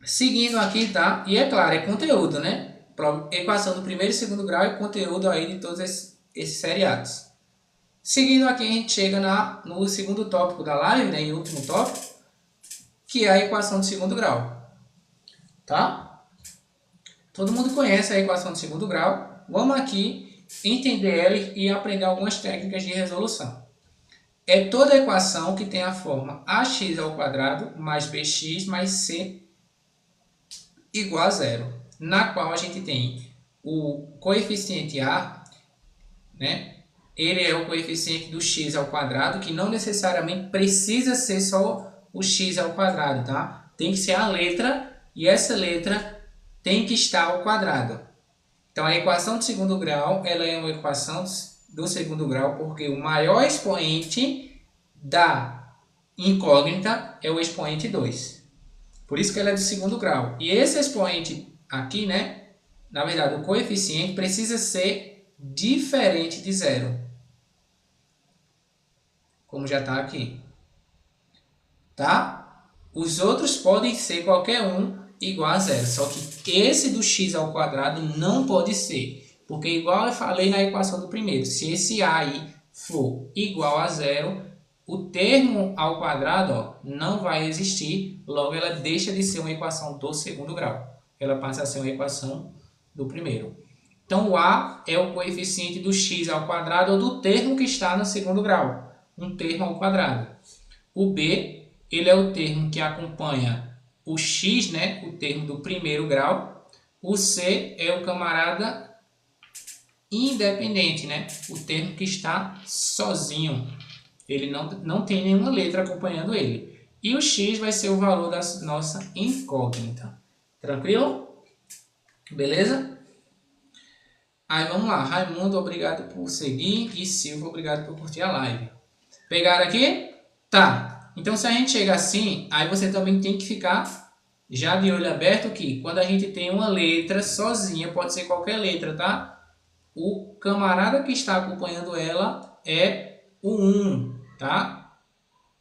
Seguindo aqui, tá? E é claro, é conteúdo, né? Equação do primeiro e segundo grau é conteúdo aí de todos esses seriados. Seguindo aqui, a gente chega no segundo tópico da live, né? E último tópico, que é a equação do segundo grau. Tá? Todo mundo conhece a equação do segundo grau. Vamos aqui entender ela e aprender algumas técnicas de resolução. É toda equação que tem a forma ax ao quadrado mais bx mais c igual a zero, na qual a gente tem o coeficiente a, né? Ele é o coeficiente do x ao quadrado, que não necessariamente precisa ser só o x ao quadrado, tá? Tem que ser a letra, e essa letra tem que estar ao quadrado. Então, a equação do segundo grau, ela é uma equação do segundo grau, porque o maior expoente da incógnita é o expoente 2. Por isso que ela é do segundo grau. E esse expoente aqui, né? Na verdade, o coeficiente precisa ser diferente de zero. Como já está aqui. Tá? Os outros podem ser qualquer um igual a zero. Só que esse do x ao quadrado não pode ser. Porque igual eu falei na equação do primeiro, se esse a aí for igual a zero, o termo ao quadrado, ó, não vai existir. Logo, ela deixa de ser uma equação do segundo grau. Ela passa a ser uma equação do primeiro. Então, o a é o coeficiente do x ao quadrado ou do termo que está no segundo grau. Um termo ao quadrado. O b, ele é o termo que acompanha o x, né? O termo do primeiro grau. O c é o camarada independente, né? O termo que está sozinho. Ele não tem nenhuma letra acompanhando ele. E o x vai ser o valor da nossa incógnita. Tranquilo? Beleza? Aí vamos lá, Raimundo, obrigado por seguir e Silva, obrigado por curtir a live. Pegaram aqui? Tá. Então se a gente chega assim, aí você também tem que ficar já de olho aberto que quando a gente tem uma letra sozinha, pode ser qualquer letra, tá? O camarada que está acompanhando ela é o 1, tá?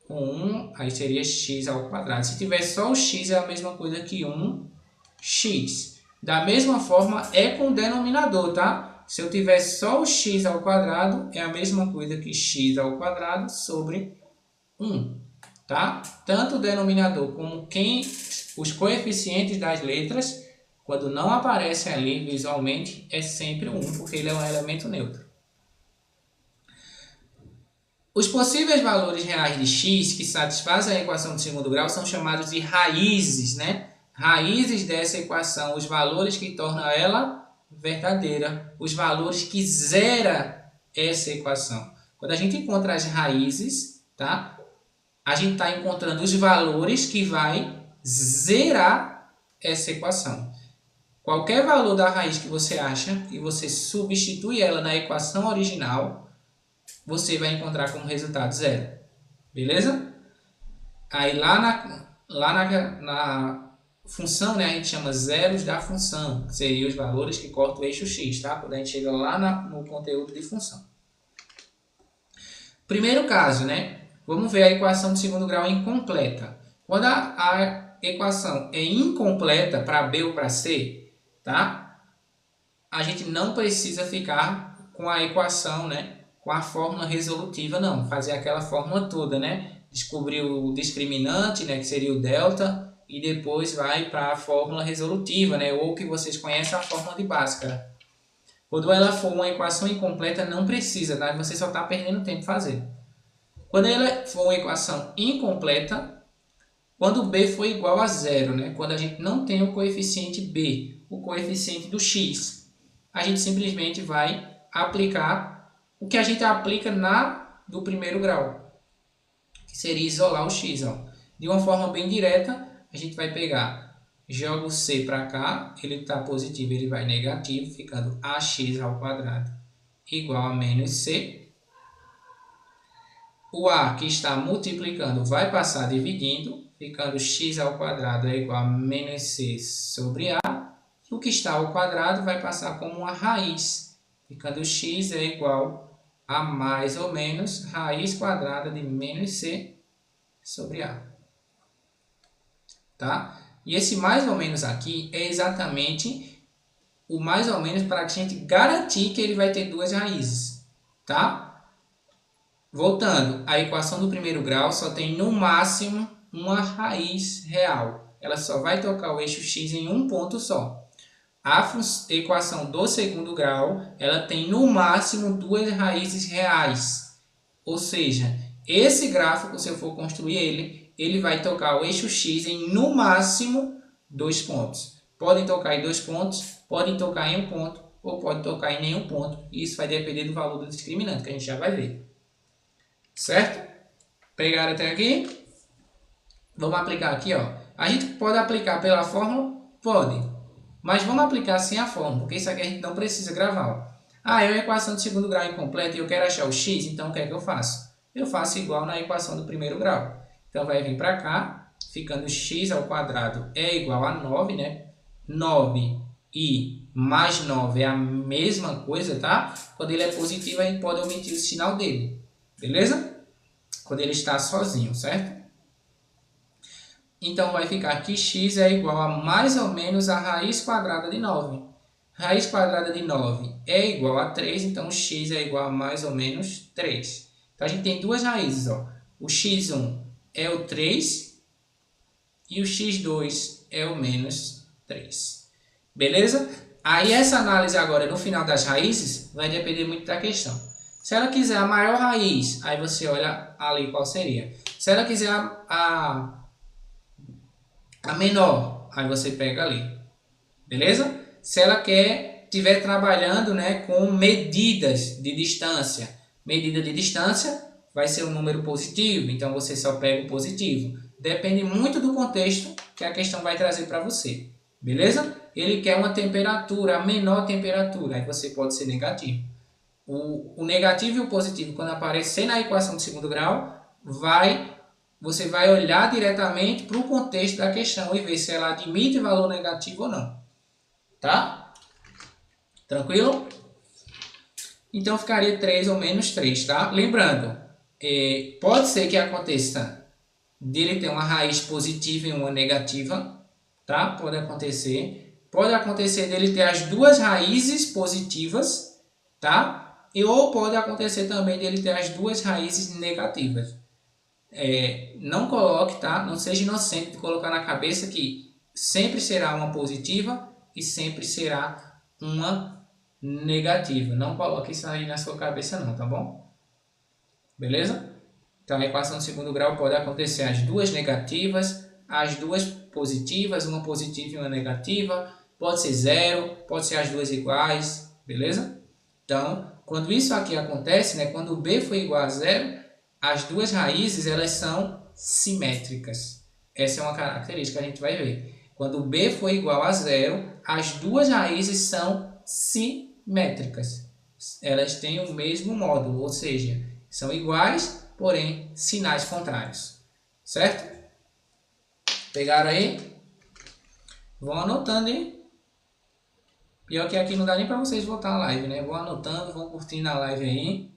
O 1, aí seria x ao quadrado. Se tiver só o x, é a mesma coisa que 1x. Da mesma forma, é com o denominador, tá? Se eu tiver só o x ao quadrado, é a mesma coisa que x ao quadrado sobre 1, tá? Tanto o denominador como os coeficientes das letras, quando não aparecem ali visualmente, é sempre 1, porque ele é um elemento neutro. Os possíveis valores reais de x que satisfazem a equação de segundo grau são chamados de raízes, né? Raízes dessa equação, os valores que tornam ela verdadeira, os valores que zera essa equação. Quando a gente encontra as raízes, tá? A gente está encontrando os valores que vai zerar essa equação. Qualquer valor da raiz que você acha e você substitui ela na equação original, você vai encontrar como resultado zero. Beleza? Aí lá na função, né, a gente chama zeros da função, que seriam os valores que cortam o eixo x, tá? Quando a gente chega lá no conteúdo de função. Primeiro caso, né? Vamos ver a equação de segundo grau incompleta. Quando a equação é incompleta para B ou para C, tá? A gente não precisa ficar com a equação, né? Com a fórmula resolutiva, não. Fazer aquela fórmula toda, né? Descobrir o discriminante, né? Que seria o delta. E depois vai para a fórmula resolutiva, né? Ou que vocês conhecem a fórmula de Bhaskara. Quando ela for uma equação incompleta, não precisa, tá? Você só está perdendo tempo fazer. Quando ela for uma equação incompleta, quando B for igual a zero, né? Quando a gente não tem o coeficiente B, o coeficiente do x, a gente simplesmente vai aplicar o que a gente aplica do primeiro grau, que seria isolar o x. Ó. De uma forma bem direta, a gente vai pegar, joga o c para cá, ele está positivo, ele vai negativo, ficando ax ao quadrado igual a menos c. O a que está multiplicando vai passar dividindo, ficando x ao quadrado é igual a menos c sobre a. E o que está ao quadrado vai passar como uma raiz, ficando x é igual a mais ou menos raiz quadrada de menos c sobre a. Tá? E esse mais ou menos aqui é exatamente o mais ou menos para a gente garantir que ele vai ter duas raízes. Tá? Voltando, a equação do primeiro grau só tem no máximo uma raiz real. Ela só vai tocar o eixo x em um ponto só. A equação do segundo grau, ela tem no máximo duas raízes reais. Ou seja, esse gráfico, se eu for construir ele vai tocar o eixo x em no máximo 2 pontos. Podem tocar em 2 pontos, podem tocar em um ponto, ou pode tocar em nenhum ponto. Isso vai depender do valor do discriminante, que a gente já vai ver. Certo? Pegaram até aqui? Vamos aplicar aqui, ó. A gente pode aplicar pela fórmula? Pode. Mas vamos aplicar sem a fórmula, porque isso aqui a gente não precisa gravar. Ó. Ah, é uma equação de segundo grau incompleta e eu quero achar o x, então o que é que eu faço? Eu faço igual na equação do primeiro grau. Então vai vir para cá, ficando x ao quadrado é igual a 9, né? 9 e mais 9 é a mesma coisa, tá? Quando ele é positivo, a gente pode omitir o sinal dele. Beleza? Quando ele está sozinho, certo? Então, vai ficar que x é igual a mais ou menos a raiz quadrada de 9. Raiz quadrada de 9 é igual a 3, então x é igual a mais ou menos 3. Então, a gente tem duas raízes. Ó. O x1 é o 3 e o x2 é o menos 3. Beleza? Aí, essa análise agora no final das raízes vai depender muito da questão. Se ela quiser a maior raiz, aí você olha ali qual seria. Se ela quiser a menor, aí você pega ali. Beleza? Se ela estiver trabalhando, né, com medidas de distância. Medida de distância vai ser um número positivo, então você só pega o positivo. Depende muito do contexto que a questão vai trazer para você. Beleza? ele quer uma temperatura, a menor temperatura, aí você pode ser negativo. O negativo e o positivo, quando aparecer na equação de segundo grau, você vai olhar diretamente para o contexto da questão e ver se ela admite valor negativo ou não. Tá? Tranquilo? Então ficaria 3 ou menos 3, tá? Lembrando, pode ser que aconteça dele ter uma raiz positiva e uma negativa, tá? Pode acontecer. Pode acontecer dele ter as duas raízes positivas, tá? Ou pode acontecer também dele ter as duas raízes negativas. Não coloque, tá? Não seja inocente de colocar na cabeça que sempre será uma positiva e sempre será uma negativa. Não coloque isso aí na sua cabeça não, tá bom? Beleza? Então, a equação de segundo grau pode acontecer as duas negativas, as duas positivas, uma positiva e uma negativa, pode ser zero, pode ser as duas iguais, beleza? Então, quando isso aqui acontece, né, quando b for igual a zero, as duas raízes elas são simétricas. Essa é uma característica que a gente vai ver. Quando b for igual a zero, as duas raízes são simétricas. Elas têm o mesmo módulo, ou seja, são iguais, porém sinais contrários. Certo? Pegaram aí? Vão anotando, hein? Pior que aqui não dá nem para vocês voltar a live, né? Vão anotando, vão curtindo a live aí.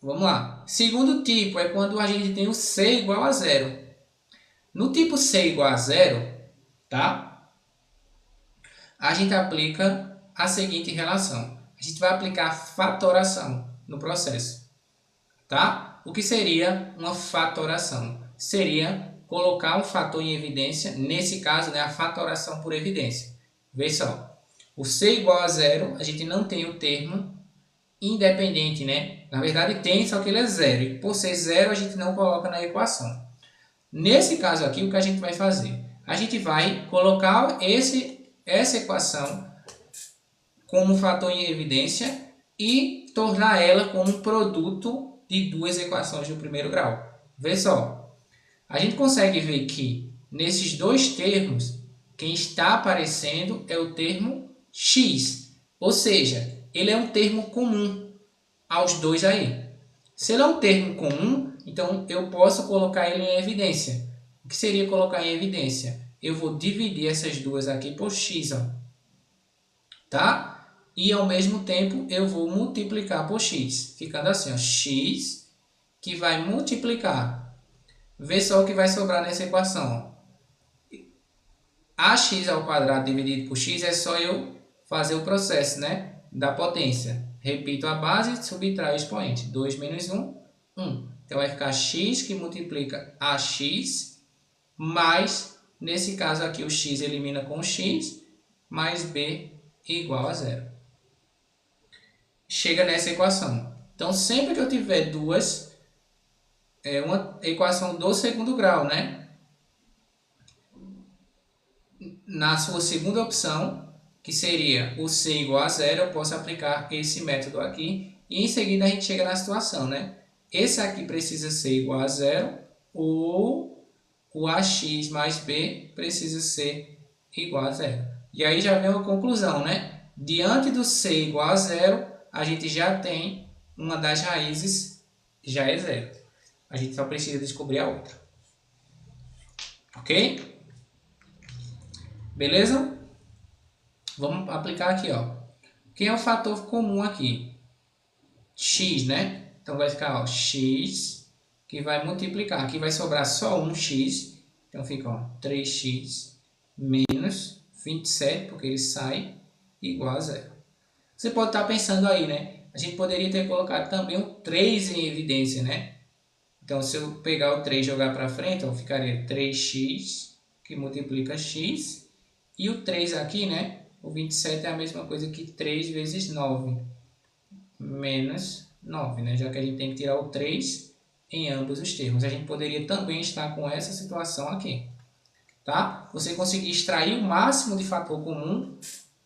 Vamos lá. Segundo tipo é quando a gente tem o C igual a zero. No tipo C igual a zero, tá? A gente aplica a seguinte relação. A gente vai aplicar fatoração no processo, tá? O que seria uma fatoração? Seria colocar um fator em evidência, nesse caso, né, a fatoração por evidência. Vê só, o C igual a zero, a gente não tem o termo independente, né? Na verdade tem, só que ele é zero. E por ser zero, a gente não coloca na equação. Nesse caso aqui, o que a gente vai fazer? A gente vai colocar essa equação como fator em evidência e tornar ela como um produto de duas equações do primeiro grau. Vê só, a gente consegue ver que nesses dois termos, quem está aparecendo é o termo x, ou seja, ele é um termo comum aos dois aí. Se ele é um termo comum, então eu posso colocar ele em evidência. O que seria colocar em evidência? Eu vou dividir essas duas aqui por x, ó, tá? E ao mesmo tempo eu vou multiplicar por x, ficando assim, ó, x que vai multiplicar. Vê só o que vai sobrar nessa equação, ó. Ax ao quadrado dividido por x é só eu fazer o processo, né, da potência. Repito a base, subtrai o expoente. 2 menos 1, 1. Então vai ficar x que multiplica ax, mais, nesse caso aqui o x elimina com o x, mais b igual a zero. Chega nessa equação. Então sempre que eu tiver duas, uma equação do segundo grau, né? Na sua segunda opção, que seria o C igual a zero, eu posso aplicar esse método aqui. E em seguida a gente chega na situação, né? Esse aqui precisa ser igual a zero, ou o AX mais B precisa ser igual a zero. E aí já vem uma conclusão, né? Diante do C igual a zero, a gente já tem uma das raízes, já é zero. A gente só precisa descobrir a outra. Ok? Beleza? Vamos aplicar aqui, ó. Quem é o fator comum aqui? X, né? Então vai ficar, ó, x, que vai multiplicar. Aqui vai sobrar só um x. Então fica, ó, 3x menos 27, porque ele sai igual a zero. Você pode estar pensando aí, né? A gente poderia ter colocado também o 3 em evidência, né? Então, se eu pegar o 3 e jogar para frente, ó, ficaria 3x, que multiplica x. E o 3 aqui, né? O 27 é a mesma coisa que 3 vezes 9. Menos 9, né? Já que a gente tem que tirar o 3 em ambos os termos. A gente poderia também estar com essa situação aqui. Tá? Você conseguir extrair o máximo de fator comum,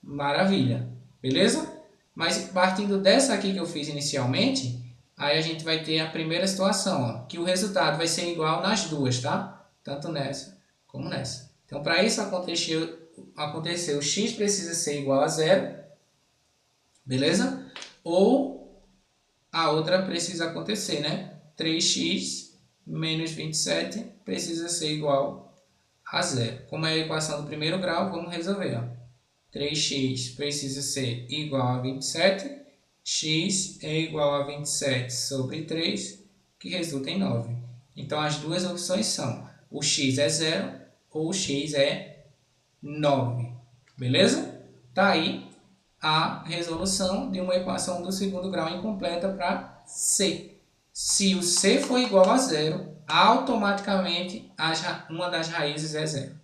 maravilha. Beleza? Mas partindo dessa aqui que eu fiz inicialmente, aí a gente vai ter a primeira situação, ó, que o resultado vai ser igual nas duas, tá? Tanto nessa como nessa. Então, para isso acontecer acontecer, o x precisa ser igual a zero, beleza? Ou a outra precisa acontecer, né? 3x menos 27 precisa ser igual a zero. Como é a equação do primeiro grau, vamos resolver. Ó. 3x precisa ser igual a 27, x é igual a 27 sobre 3, que resulta em 9. Então, as duas opções são o x é 0 ou o x é 9. Beleza? Tá aí a resolução de uma equação do segundo grau incompleta para C. Se o C for igual a 0, automaticamente uma das raízes é 0.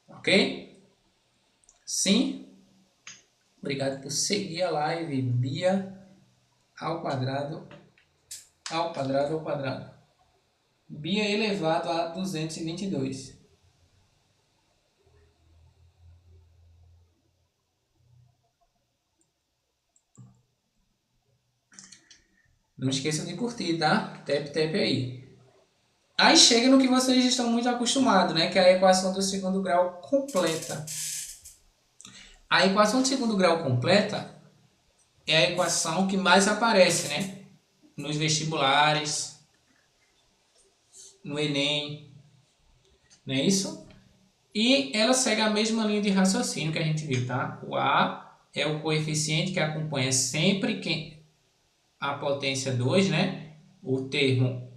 Ok? Sim? Obrigado por seguir a live. Bia ao quadrado, ao quadrado, ao quadrado. Bia elevado a 222. Não esqueçam de curtir, tá? Tap, tap aí. Aí chega no que vocês estão muito acostumados, né? Que é a equação do segundo grau completa. A equação do segundo grau completa é a equação que mais aparece, né? Nos vestibulares, no Enem, não é isso? E ela segue a mesma linha de raciocínio que a gente viu, tá? O A é o coeficiente que acompanha sempre a potência 2, né? O termo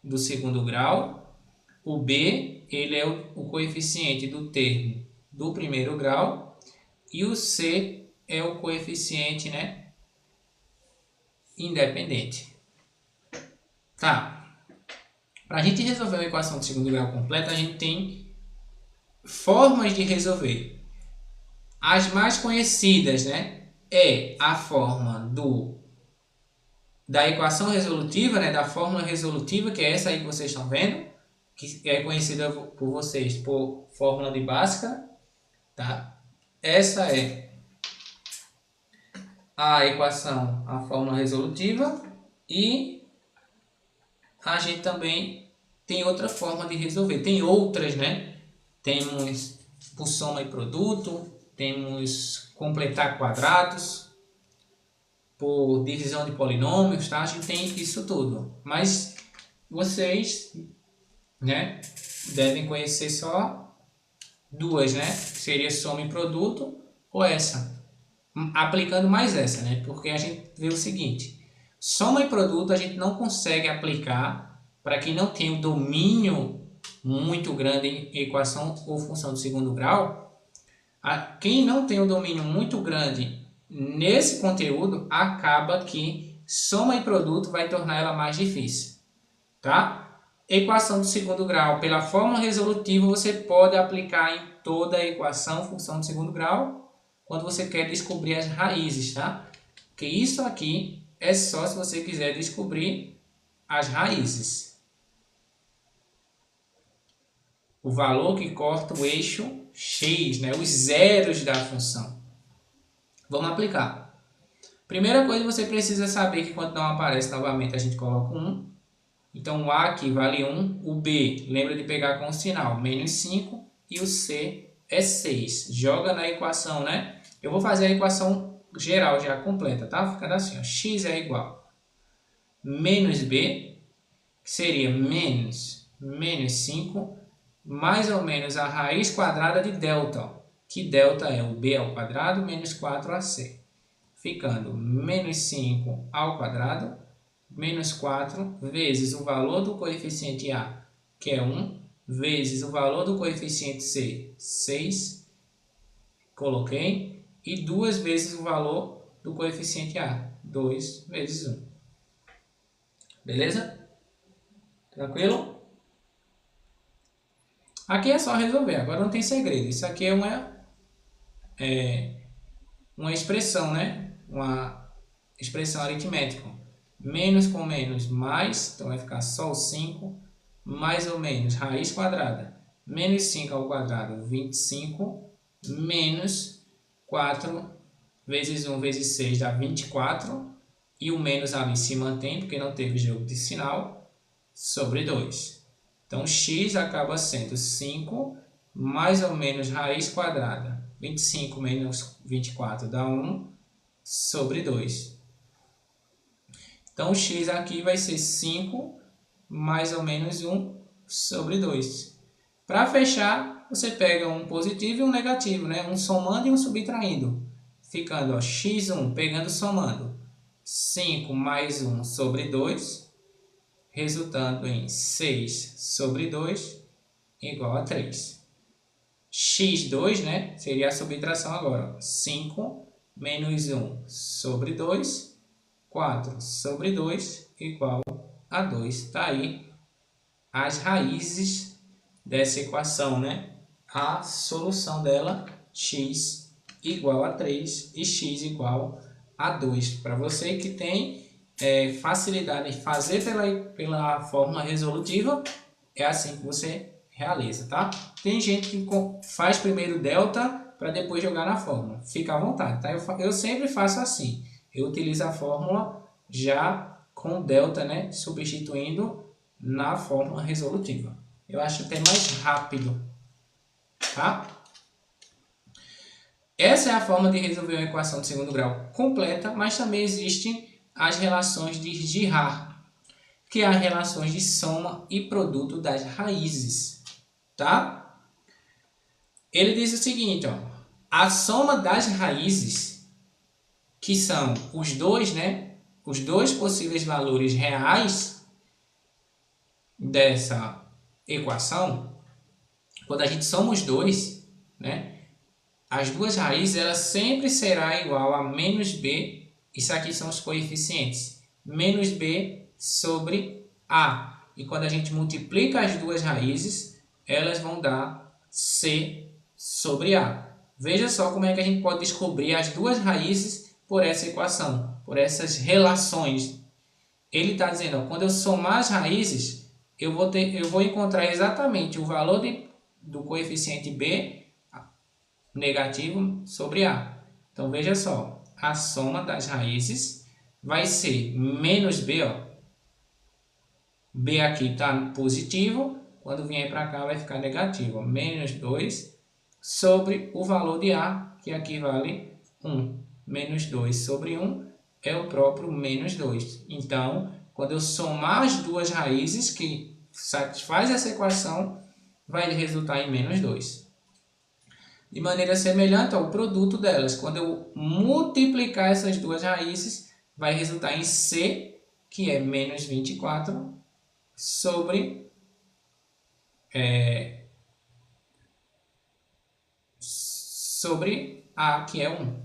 do segundo grau. O B, ele é o coeficiente do termo do primeiro grau. E o C é o coeficiente, né? Independente. Tá. Para a gente resolver uma equação de segundo grau completa, a gente tem formas de resolver. As mais conhecidas, né? É a forma da equação resolutiva, né? Da fórmula resolutiva, que é essa aí que vocês estão vendo, que é conhecida por vocês por fórmula de Bhaskara, tá? Essa é a equação, a fórmula resolutiva, e a gente também tem outra forma de resolver. Tem outras, né? Temos por soma e produto, temos completar quadrados, por divisão de polinômios, tá? A gente tem isso tudo. Mas vocês, né, devem conhecer só duas, né? Que seria soma e produto ou essa. Aplicando mais essa, né? Porque a gente vê o seguinte: soma e produto a gente não consegue aplicar para quem não tem um domínio muito grande em equação ou função do segundo grau. Quem não tem um domínio muito grande nesse conteúdo, acaba que soma e produto vai tornar ela mais difícil, tá? Equação do segundo grau, pela fórmula resolutiva, você pode aplicar em toda a equação, função do segundo grau, quando você quer descobrir as raízes, tá? Porque isso aqui é só se você quiser descobrir as raízes. O valor que corta o eixo x, né? Os zeros da função. Vamos aplicar. Primeira coisa, você precisa saber que quando não aparece novamente, a gente coloca 1. Então, o A aqui vale 1. O B, lembra de pegar com o sinal, menos 5. E o C é 6. Joga na equação, né? Eu vou fazer a equação geral já completa, tá? Ficando assim, ó. X é igual a menos B, que seria menos 5, mais ou menos a raiz quadrada de delta, ó, que delta é o B ao quadrado menos 4AC. Ficando menos 5 ao quadrado, menos 4, vezes o valor do coeficiente A, que é 1, vezes o valor do coeficiente C, 6, coloquei, e 2 vezes o valor do coeficiente A, 2 vezes 1. Beleza? Tranquilo? Aqui é só resolver, agora não tem segredo. Isso aqui é uma expressão, né? Uma expressão aritmética. Menos com menos, mais, então vai ficar só o 5, mais ou menos, raiz quadrada. Menos 5 ao quadrado, 25, menos 4 vezes 1 vezes 6 dá 24, e o menos ali se mantém, porque não teve jogo de sinal, sobre 2. Então, x acaba sendo 5 mais ou menos raiz quadrada. 25 menos 24 dá 1 sobre 2. Então, o x aqui vai ser 5 mais ou menos 1 sobre 2. Para fechar, você pega um positivo e um negativo, né? Um somando e um subtraindo. Ficando, ó, x1, pegando somando. 5 mais 1 sobre 2, resultando em 6 sobre 2, igual a 3. x2, né? Seria a subtração agora. Ó. 5 menos 1 sobre 2, 4 sobre 2, igual a 2. Está aí as raízes dessa equação, né? A solução dela, x igual a 3 e x igual a 2. Para você que tem facilidade em fazer pela fórmula resolutiva, é assim que você realiza, tá? Tem gente que faz primeiro delta para depois jogar na fórmula. Fica à vontade, tá? Eu sempre faço assim. Eu utilizo a fórmula já com delta, né? Substituindo na fórmula resolutiva. Eu acho até mais rápido, tá? Essa é a forma de resolver uma equação de segundo grau completa, mas também existem as relações de Girard, que é as relações de soma e produto das raízes, tá? Ele diz o seguinte, ó, a soma das raízes, que são os dois, né? Os dois possíveis valores reais dessa equação, quando a gente soma os dois, né? As duas raízes, ela sempre será igual a menos b, isso aqui são os coeficientes, menos b sobre a. E quando a gente multiplica as duas raízes, elas vão dar c sobre a. Veja só como é que a gente pode descobrir as duas raízes por essa equação, por essas relações. Ele está dizendo, ó, quando eu somar as raízes, eu vou encontrar exatamente o valor do coeficiente b negativo sobre a. Então, veja só, a soma das raízes vai ser menos b, ó. B aqui está positivo, quando vier para cá vai ficar negativo, ó. Menos 2 sobre o valor de a, que aqui vale 1. Menos 2 sobre 1 é o próprio menos 2. Então, quando eu somar as duas raízes que satisfaz essa equação, vai resultar em menos 2. De maneira semelhante ao produto delas, quando eu multiplicar essas duas raízes, vai resultar em C, que é menos 24, sobre A, que é 1,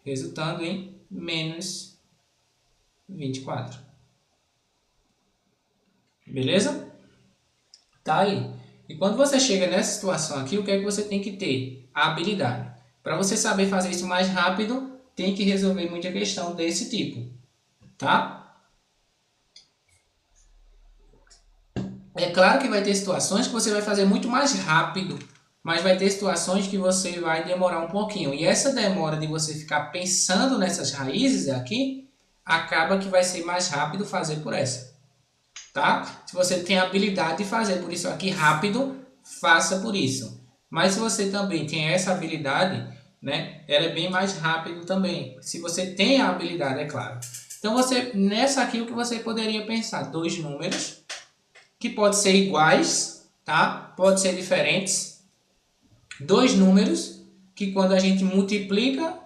resultando em menos 24. Beleza? Tá aí. E quando você chega nessa situação aqui, o que é que você tem que ter? A habilidade. Para você saber fazer isso mais rápido, tem que resolver muita questão desse tipo, tá? É claro que vai ter situações que você vai fazer muito mais rápido, mas vai ter situações que você vai demorar um pouquinho. E essa demora de você ficar pensando nessas raízes aqui, acaba que vai ser mais rápido fazer por essa, tá? Se você tem a habilidade de fazer por isso aqui rápido, faça por isso. Mas se você também tem essa habilidade, né, ela é bem mais rápido também. Se você tem a habilidade, é claro. Então, nessa aqui, o que você poderia pensar? Dois números que podem ser iguais, tá? Pode ser diferentes. Dois números que quando a gente multiplica,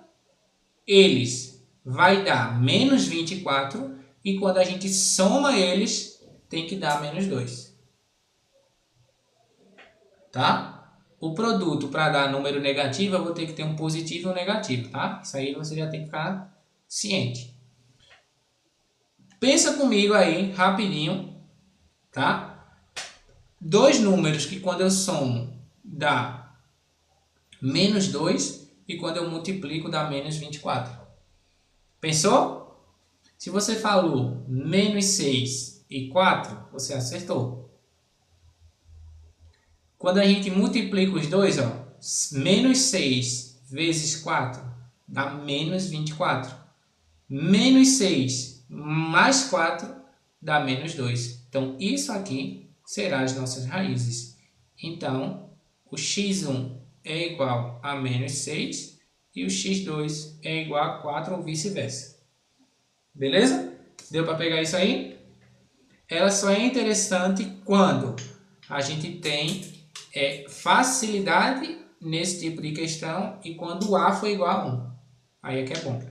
eles vai dar menos 24 e quando a gente soma eles, tem que dar menos 2. Tá? O produto, para dar número negativo, eu vou ter que ter um positivo e um negativo, tá? Isso aí você já tem que ficar ciente. Pensa comigo aí, rapidinho, tá? Dois números que quando eu somo dá menos 2 e quando eu multiplico dá menos 24. Pensou? Se você falou menos 6 e 4, você acertou. Quando a gente multiplica os dois, ó, menos 6 vezes 4 dá menos 24. Menos 6 mais 4 dá menos 2. Então, isso aqui será as nossas raízes. Então, o x1 é igual a menos 6 e o x2 é igual a 4 ou vice-versa. Beleza? Deu para pegar isso aí? Ela só é interessante quando a gente tem facilidade nesse tipo de questão e quando o A for igual a 1. Aí é que é bom.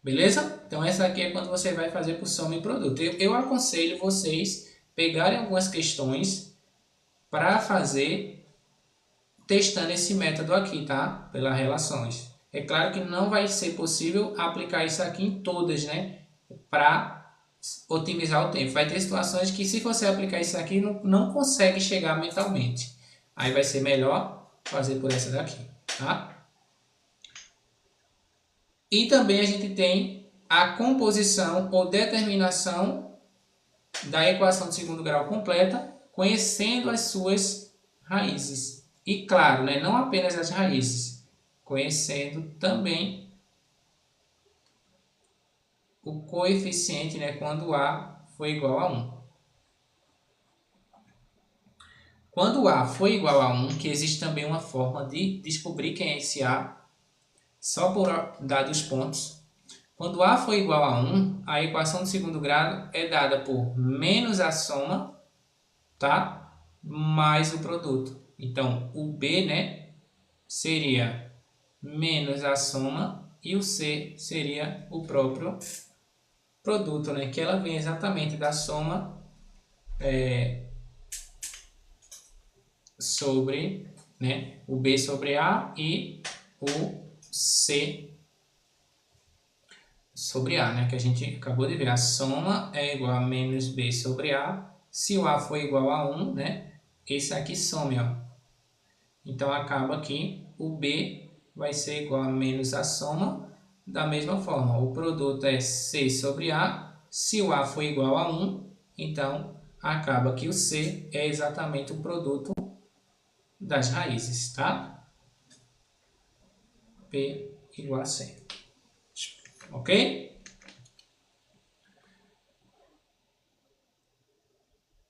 Beleza? Então essa aqui é quando você vai fazer por soma e produto. Eu aconselho vocês pegarem algumas questões para fazer testando esse método aqui, tá? Pelas relações. É claro que não vai ser possível aplicar isso aqui em todas, né? Para otimizar o tempo. Vai ter situações que se você aplicar isso aqui não consegue chegar mentalmente. Aí vai ser melhor fazer por essa daqui, tá? E também a gente tem a composição ou determinação da equação de segundo grau completa, conhecendo as suas raízes. E claro, né, não apenas as raízes, conhecendo também o coeficiente, né, quando A for igual a 1. Quando A for igual a 1, que existe também uma forma de descobrir quem é esse A, só por dados pontos. Quando A for igual a 1, a equação de segundo grau é dada por menos a soma, tá? Mais o produto. Então, o B, né, seria menos a soma e o C seria o próprio produto, né? Que ela vem exatamente da soma sobre, né, o B sobre A e o C sobre A, né, que a gente acabou de ver. A soma é igual a menos B sobre A. Se o A for igual a 1, né, esse aqui some, ó. Então, acaba que o B vai ser igual a menos a soma. Da mesma forma, o produto é C sobre A. Se o A for igual a 1, então, acaba que o C é exatamente o produto das raízes, tá? P igual a C. Ok?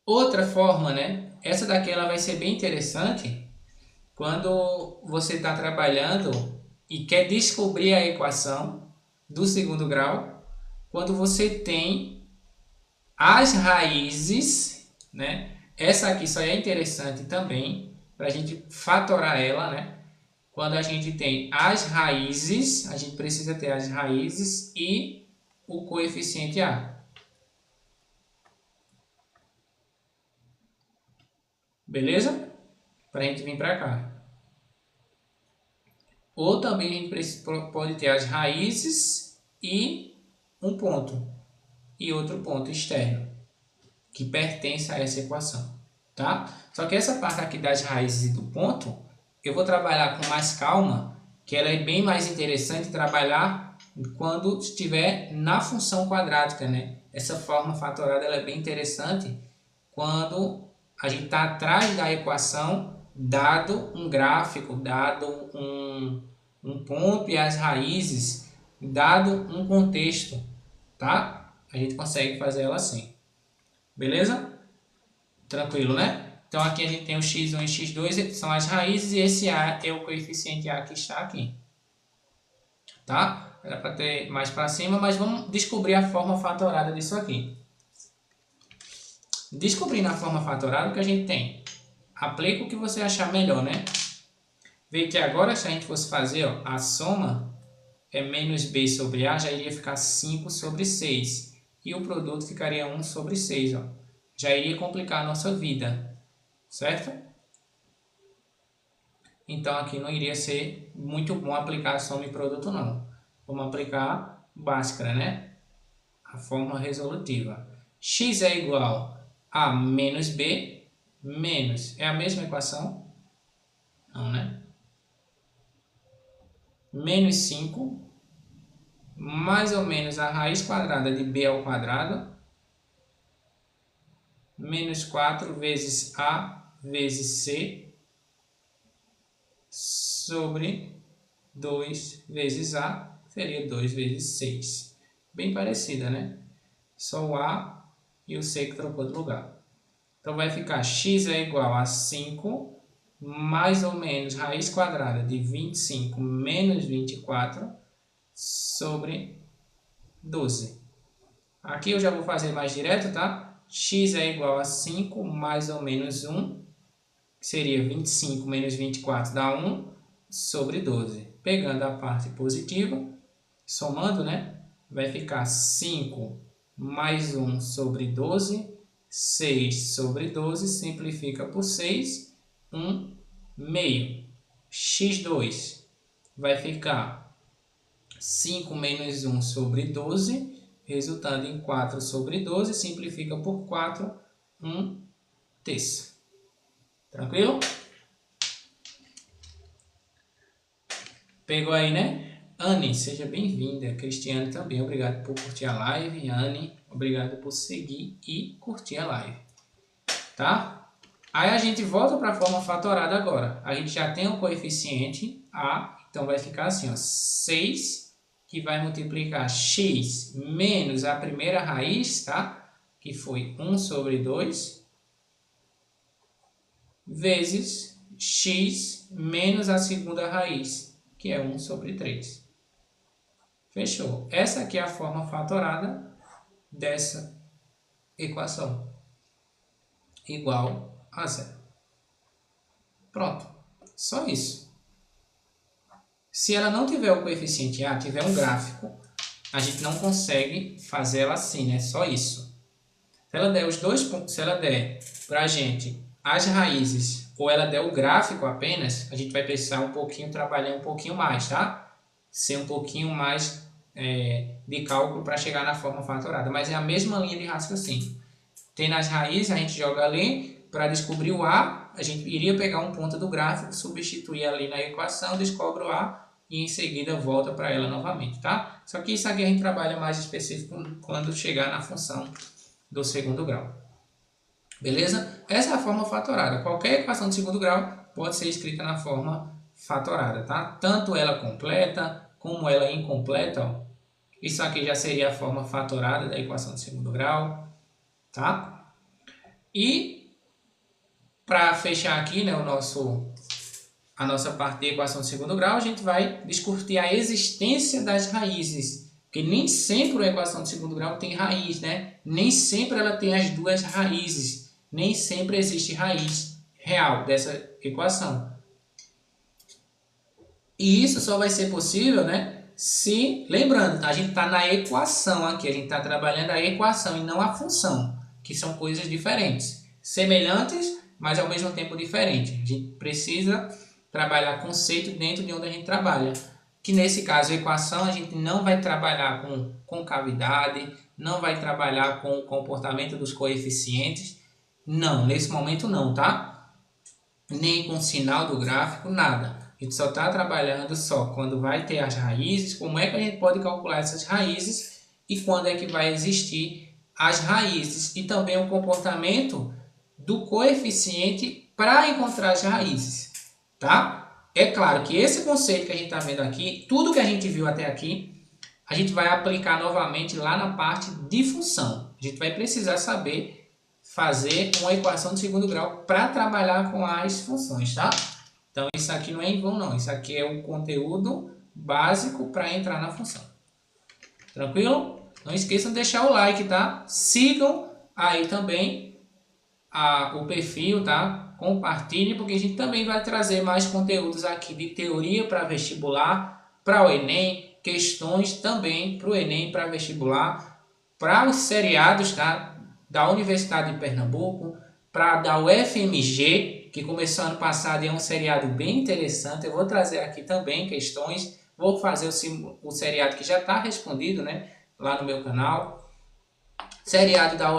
Outra forma, né? Essa daqui ela vai ser bem interessante quando você está trabalhando e quer descobrir a equação do segundo grau, quando você tem as raízes, né? Essa aqui só é interessante também para a gente fatorar ela, né? Quando a gente tem as raízes, a gente precisa ter as raízes e o coeficiente A. Beleza? Para a gente vir para cá. Ou também a gente pode ter as raízes e um ponto. E outro ponto externo, que pertence a essa equação. Tá? Só que essa parte aqui das raízes e do ponto, eu vou trabalhar com mais calma, que ela é bem mais interessante trabalhar quando estiver na função quadrática, né? Essa forma fatorada ela é bem interessante quando a gente está atrás da equação, dado um gráfico, dado um ponto e as raízes, dado um contexto, tá? A gente consegue fazer ela assim. Beleza? Tranquilo, né? Então aqui a gente tem o x1 e x2, são as raízes, e esse A é o coeficiente A que está aqui. Tá? Era para ter mais para cima, mas vamos descobrir a forma fatorada disso aqui. Descobrindo a forma fatorada, o que a gente tem? Aplica o que você achar melhor, né? Vê que agora, se a gente fosse fazer, ó, a soma é menos B sobre A, já iria ficar 5 sobre 6. E o produto ficaria 1 sobre 6, ó. Já iria complicar a nossa vida, certo? Então, aqui não iria ser muito bom aplicar soma e produto, não. Vamos aplicar Bhaskara, né? A forma resolutiva. X é igual a menos B, menos... É a mesma equação? Não, né? Menos 5, mais ou menos a raiz quadrada de B ao quadrado, menos 4 vezes A vezes C, sobre 2 vezes A, seria 2 vezes 6. Bem parecida, né? Só o A e o C que trocou de lugar. Então vai ficar x é igual a 5 mais ou menos raiz quadrada de 25 menos 24 sobre 12. Aqui eu já vou fazer mais direto, tá? X é igual a 5 mais ou menos 1, que seria 25 menos 24 dá 1 sobre 12. Pegando a parte positiva, somando, né? Vai ficar 5 mais 1 sobre 12, 6 sobre 12, simplifica por 6, 1 meio. x2 vai ficar 5 menos 1 sobre 12, resultando em 4 sobre 12, simplifica por 4, 1 terço. Tranquilo? Pegou aí, né? Anne, seja bem-vinda. Cristiane também, obrigado por curtir a live. Anne, obrigado por seguir e curtir a live. Tá? Aí a gente volta para a forma fatorada agora. A gente já tem o coeficiente A, então vai ficar assim, ó, 6, que vai multiplicar x menos a primeira raiz, tá? Que foi 1 sobre 2, vezes x menos a segunda raiz, que é 1 sobre 3. Fechou. Essa aqui é a forma fatorada dessa equação. Igual a zero. Pronto. Só isso. Se ela não tiver o coeficiente A, tiver um gráfico, a gente não consegue fazer ela assim, né? Só isso. Se ela der os dois pontos, se ela der pra gente as raízes ou ela der o gráfico apenas, a gente vai precisar trabalhar um pouquinho mais, tá? Ser um pouquinho mais de cálculo para chegar na forma fatorada. Mas é a mesma linha de raciocínio. Tendo as raízes, a gente joga ali, para descobrir o A, a gente iria pegar um ponto do gráfico, substituir ali na equação, descobre o A e em seguida volta para ela novamente, tá? Só que isso aqui a gente trabalha mais específico quando chegar na função do segundo grau. Beleza? Essa é a forma fatorada. Qualquer equação de segundo grau pode ser escrita na forma fatorada, tá? Tanto ela completa como ela incompleta, ó. Isso aqui já seria a forma fatorada da equação de segundo grau, tá? E para fechar aqui, né, a nossa parte de equação de segundo grau, a gente vai discutir a existência das raízes. Porque nem sempre a equação de segundo grau tem raiz, né? Nem sempre ela tem as duas raízes. Nem sempre existe raiz real dessa equação. E isso só vai ser possível, né? Se, lembrando, a gente está na equação aqui, a gente está trabalhando a equação e não a função, que são coisas diferentes. Semelhantes, mas ao mesmo tempo diferentes. A gente precisa trabalhar conceito dentro de onde a gente trabalha. Que nesse caso, a equação, a gente não vai trabalhar com concavidade, não vai trabalhar com o comportamento dos coeficientes. Não, nesse momento não, tá? Nem com o sinal do gráfico, nada. A gente só está trabalhando só quando vai ter as raízes, como é que a gente pode calcular essas raízes e quando é que vai existir as raízes. E também o comportamento do coeficiente para encontrar as raízes, tá? É claro que esse conceito que a gente está vendo aqui, tudo que a gente viu até aqui, a gente vai aplicar novamente lá na parte de função. A gente vai precisar saber fazer uma equação de segundo grau para trabalhar com as funções, tá? Então, isso aqui não é em vão, não. Isso aqui é um conteúdo básico para entrar na função. Tranquilo? Não esqueçam de deixar o like, tá? Sigam aí também o perfil, tá? Compartilhem, porque a gente também vai trazer mais conteúdos aqui de teoria para vestibular, para o Enem, questões também para o Enem, para vestibular, para os seriados, tá? Da Universidade de Pernambuco, para da UFMG, que começou ano passado e é um seriado bem interessante. Eu vou trazer aqui também questões, vou fazer o seriado que já está respondido, né, lá no meu canal. Seriado da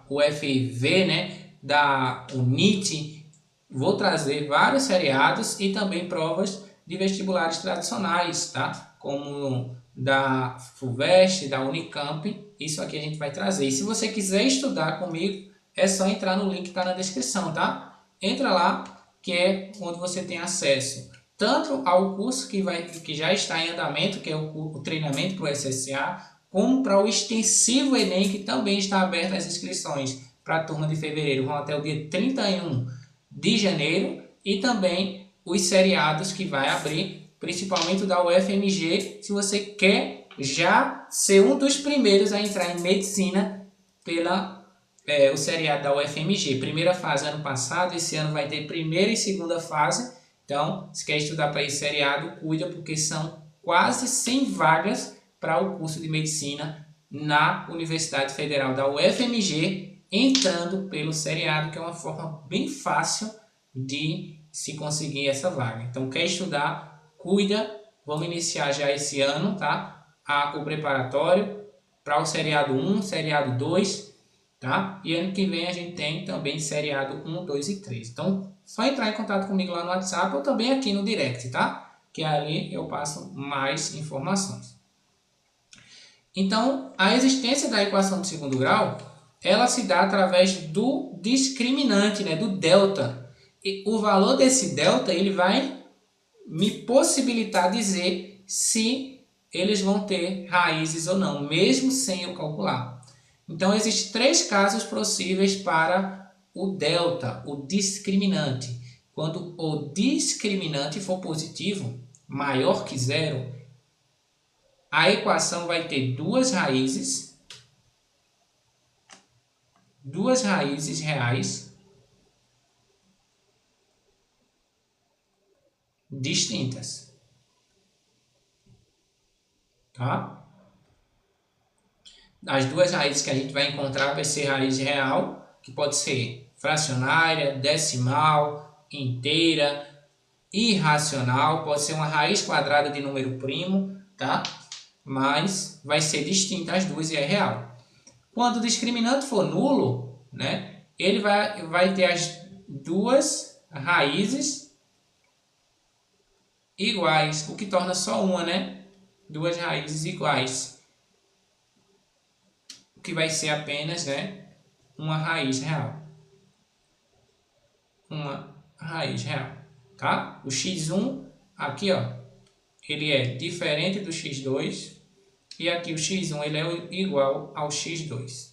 UFV, né, da UNIT. Vou trazer vários seriados e também provas de vestibulares tradicionais, tá? Como da FUVEST, da Unicamp. Isso aqui a gente vai trazer. E se você quiser estudar comigo, é só entrar no link que está na descrição, tá? Entra lá, que é onde você tem acesso tanto ao curso que já está em andamento, que é o treinamento para o SSA, como para o extensivo Enem, que também está aberto as inscrições. para a turma de fevereiro vão até o dia 31 de janeiro. E também os seriados que vai abrir, principalmente o da UFMG, se você quer já ser um dos primeiros a entrar em medicina pela o seriado da UFMG. Primeira fase ano passado, esse ano vai ter primeira e segunda fase. Então, se quer estudar para esse seriado, cuida, porque são quase 100 vagas para o curso de medicina na Universidade Federal da UFMG, entrando pelo seriado, que é uma forma bem fácil de se conseguir essa vaga. Então, quer estudar, cuida. Vamos iniciar já esse ano, tá? O preparatório para o seriado 1, seriado 2, tá? E ano que vem a gente tem também seriado 1, 2 e 3. Então, só entrar em contato comigo lá no WhatsApp ou também aqui no direct, tá? Que ali eu passo mais informações. Então, a existência da equação de segundo grau, ela se dá através do discriminante, né? Do delta. E o valor desse delta, ele vai me possibilitar dizer se eles vão ter raízes ou não, mesmo sem eu calcular. Então, existem 3 casos possíveis para o delta, o discriminante. Quando o discriminante for positivo, maior que zero, a equação vai ter duas raízes reais distintas. Tá? As duas raízes que a gente vai encontrar vai ser raiz real, que pode ser fracionária, decimal, inteira, irracional, pode ser uma raiz quadrada de número primo, tá? Mas vai ser distinta as duas e é real. Quando o discriminante for nulo, né, ele vai ter as duas raízes iguais, o que torna só uma, né? Duas raízes iguais. O que vai ser apenas, né, uma raiz real. Uma raiz real, tá? O x1 aqui, ó, ele é diferente do x2 e aqui o x1 ele é igual ao x2.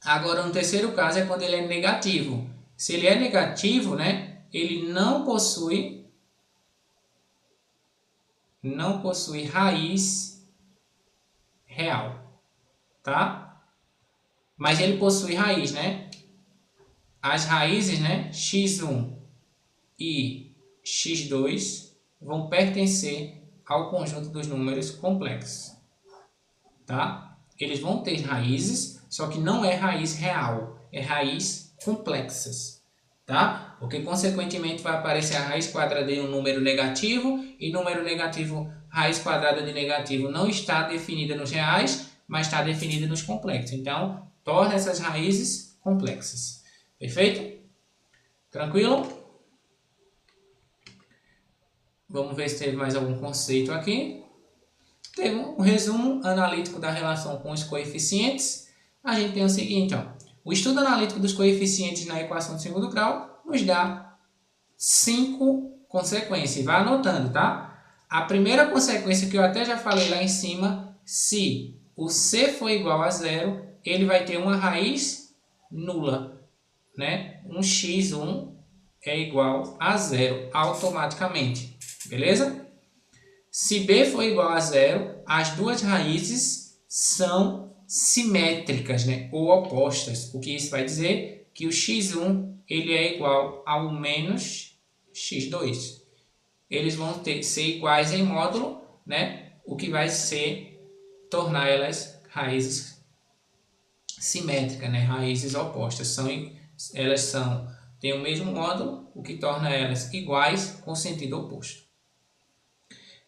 Agora, no terceiro caso é quando ele é negativo. Se ele é negativo, né, ele não possui raiz real, tá? Mas ele possui raiz, né? As raízes, né, x1 e x2 vão pertencer ao conjunto dos números complexos, tá? Eles vão ter raízes, só que não é raiz real, é raiz complexas, tá? Porque consequentemente vai aparecer a raiz quadrada de um número negativo e número negativo, raiz quadrada de negativo não está definida nos reais, mas está definida nos complexos. Então, torna essas raízes complexas. Perfeito? Tranquilo? Vamos ver se teve mais algum conceito aqui. Teve um resumo analítico da relação com os coeficientes. A gente tem o seguinte, ó. O estudo analítico dos coeficientes na equação de segundo grau nos dá 5 consequências. Vai anotando, tá? A primeira consequência que eu até já falei lá em cima, se o C for igual a zero, ele vai ter uma raiz nula, né? Um x1 é igual a zero automaticamente, beleza? Se b for igual a zero, as duas raízes são simétricas, né? Ou opostas. O que isso vai dizer? Que o x1 ele é igual ao menos x2. Eles vão ser iguais em módulo, né? O que vai tornar elas raízes simétricas, né? Raízes opostas. Elas têm o mesmo módulo, o que torna elas iguais com sentido oposto.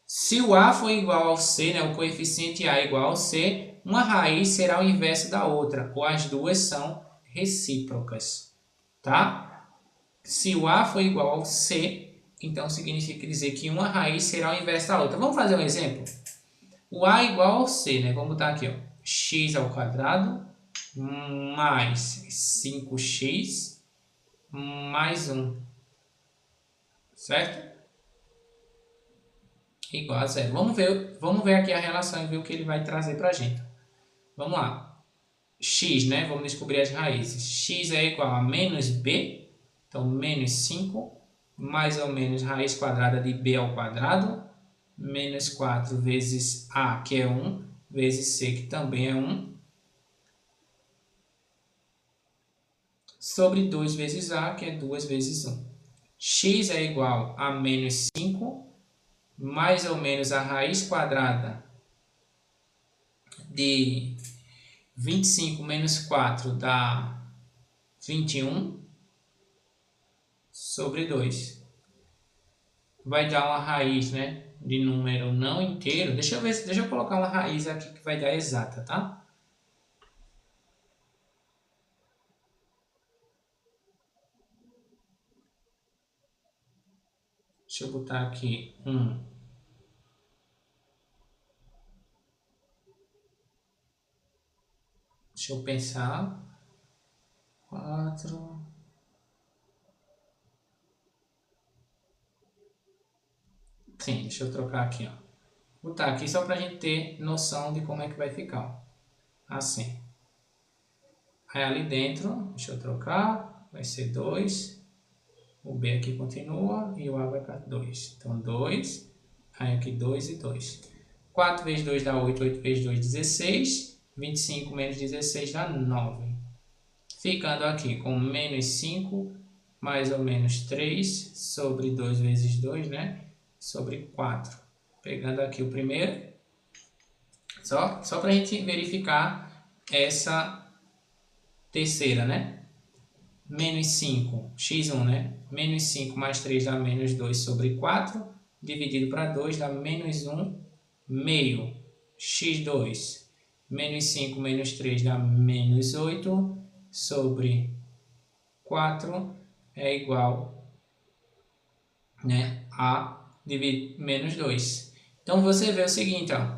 Se o A for igual ao C, né, o coeficiente A é igual ao C, uma raiz será o inverso da outra, ou as duas são recíprocas, tá? Se o A for igual ao C, então significa dizer que uma raiz será o inverso da outra. Vamos fazer um exemplo? O A é igual ao C, né? Vamos botar aqui, ó, x ao quadrado mais 5x mais 1, certo? Igual a zero. Vamos ver aqui a relação e ver o que ele vai trazer para a gente. Vamos lá. x, né? Vamos descobrir as raízes. X é igual a menos b, então menos 5, mais ou menos raiz quadrada de b ao quadrado, menos 4 vezes a, que é 1, vezes c, que também é 1, sobre 2 vezes a, que é 2 vezes 1. X é igual a menos 5, mais ou menos a raiz quadrada de 25 menos 4 dá 21, sobre 2. Vai dar uma raiz, né, de número não inteiro. Deixa eu colocar uma raiz aqui que vai dar exata, tá? Deixa eu botar aqui 1. Deixa eu pensar. 4. Sim, deixa eu trocar aqui, ó. Vou botar aqui só pra gente ter noção de como é que vai ficar, ó. Assim. Aí ali dentro, deixa eu trocar, vai ser 2. O B aqui continua e o A vai para 2. Então 2, aí aqui 2 e 2. 4 vezes 2 dá 8, 8 vezes 2, 16. 25 menos 16 dá 9. Ficando aqui com menos 5, mais ou menos 3, sobre 2 vezes 2, né? Sobre 4. Pegando aqui o primeiro, só para a gente verificar essa terceira, né? Menos 5, x1, né? Menos 5 mais 3 dá menos 2 sobre 4, dividido para 2 dá menos 1 meio. x2, menos 5 menos 3 dá menos 8, sobre 4 é igual, né, a menos 2. Então, você vê o seguinte, ó,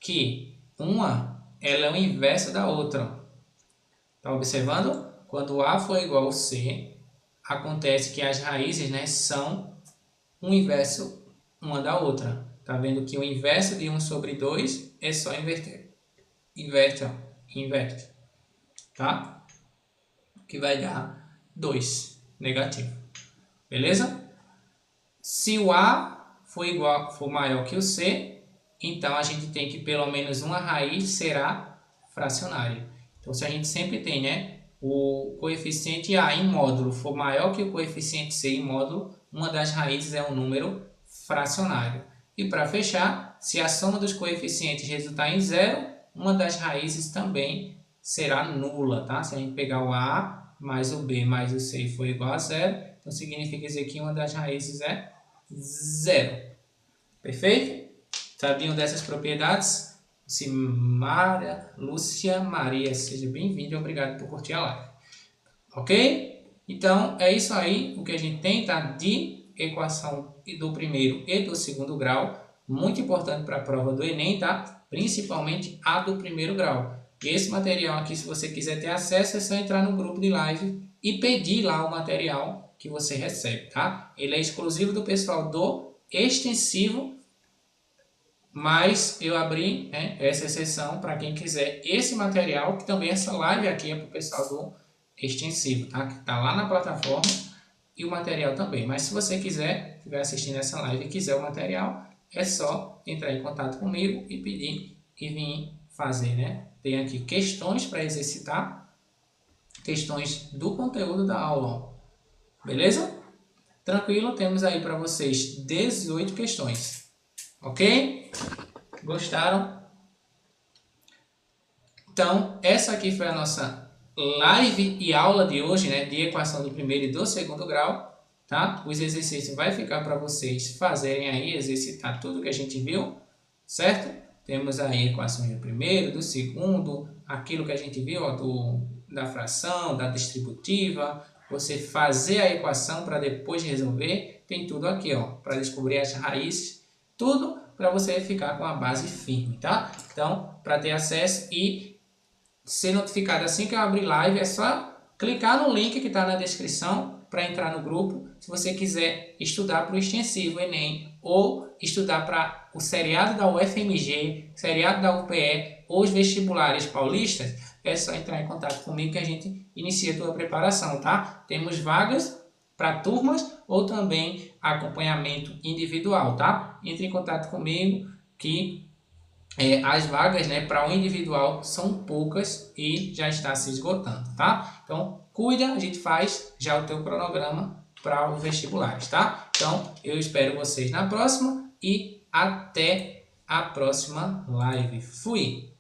que uma ela é o inverso da outra. Está observando? Quando A for igual ao C, acontece que as raízes, né, são um inverso uma da outra. Tá vendo que o inverso de 1 sobre 2 é só inverter. Inverte, ó. Inverte. Tá? Que vai dar 2 negativo. Beleza? Se o A for maior que o C, então a gente tem que pelo menos uma raiz será fracionária. Então, se a gente sempre tem, né, o coeficiente A em módulo for maior que o coeficiente C em módulo, uma das raízes é um número fracionário. E para fechar, se a soma dos coeficientes resultar em zero, uma das raízes também será nula, tá? Se a gente pegar o A mais o B mais o C for igual a zero, então significa dizer que uma das raízes é zero. Perfeito? Sabiam dessas propriedades? Lúcia Maria, seja bem-vindo e obrigado por curtir a live. Ok? Então, é isso aí o que a gente tem, tá? De equação do primeiro e do segundo grau. Muito importante para a prova do Enem, tá? Principalmente a do primeiro grau. E esse material aqui, se você quiser ter acesso, é só entrar no grupo de live e pedir lá o material que você recebe, tá? Ele é exclusivo do pessoal do extensivo, mas eu abri, né, essa exceção para quem quiser esse material, que também essa live aqui é para o pessoal do extensivo, tá? Que está lá na plataforma e o material também. Mas se você quiser, estiver assistindo essa live e quiser o material, é só entrar em contato comigo e pedir e vir fazer, né? Tem aqui questões para exercitar, questões do conteúdo da aula, beleza? Tranquilo, temos aí para vocês 18 questões, ok? Gostaram? Então, essa aqui foi a nossa live e aula de hoje, né? De equação do primeiro e do segundo grau, tá? Os exercícios vai ficar para vocês fazerem aí, exercitar tudo que a gente viu, certo? Temos aí equações do primeiro, do segundo, aquilo que a gente viu, ó, da fração, da distributiva, você fazer a equação para depois resolver, tem tudo aqui, ó, para descobrir as raízes, tudo para você ficar com a base firme, tá? Então, para ter acesso e ser notificado assim que eu abrir live, é só clicar no link que está na descrição para entrar no grupo. Se você quiser estudar para o extensivo Enem ou estudar para o seriado da UFMG, seriado da UPE ou os vestibulares paulistas, é só entrar em contato comigo que a gente inicia a tua preparação, tá? Temos vagas para turmas ou também acompanhamento individual, tá? Entre em contato comigo que as vagas, né, para o individual são poucas e já está se esgotando, tá? Então, cuida, a gente faz já o teu cronograma para os vestibulares, tá? Então, eu espero vocês na próxima e até a próxima live. Fui!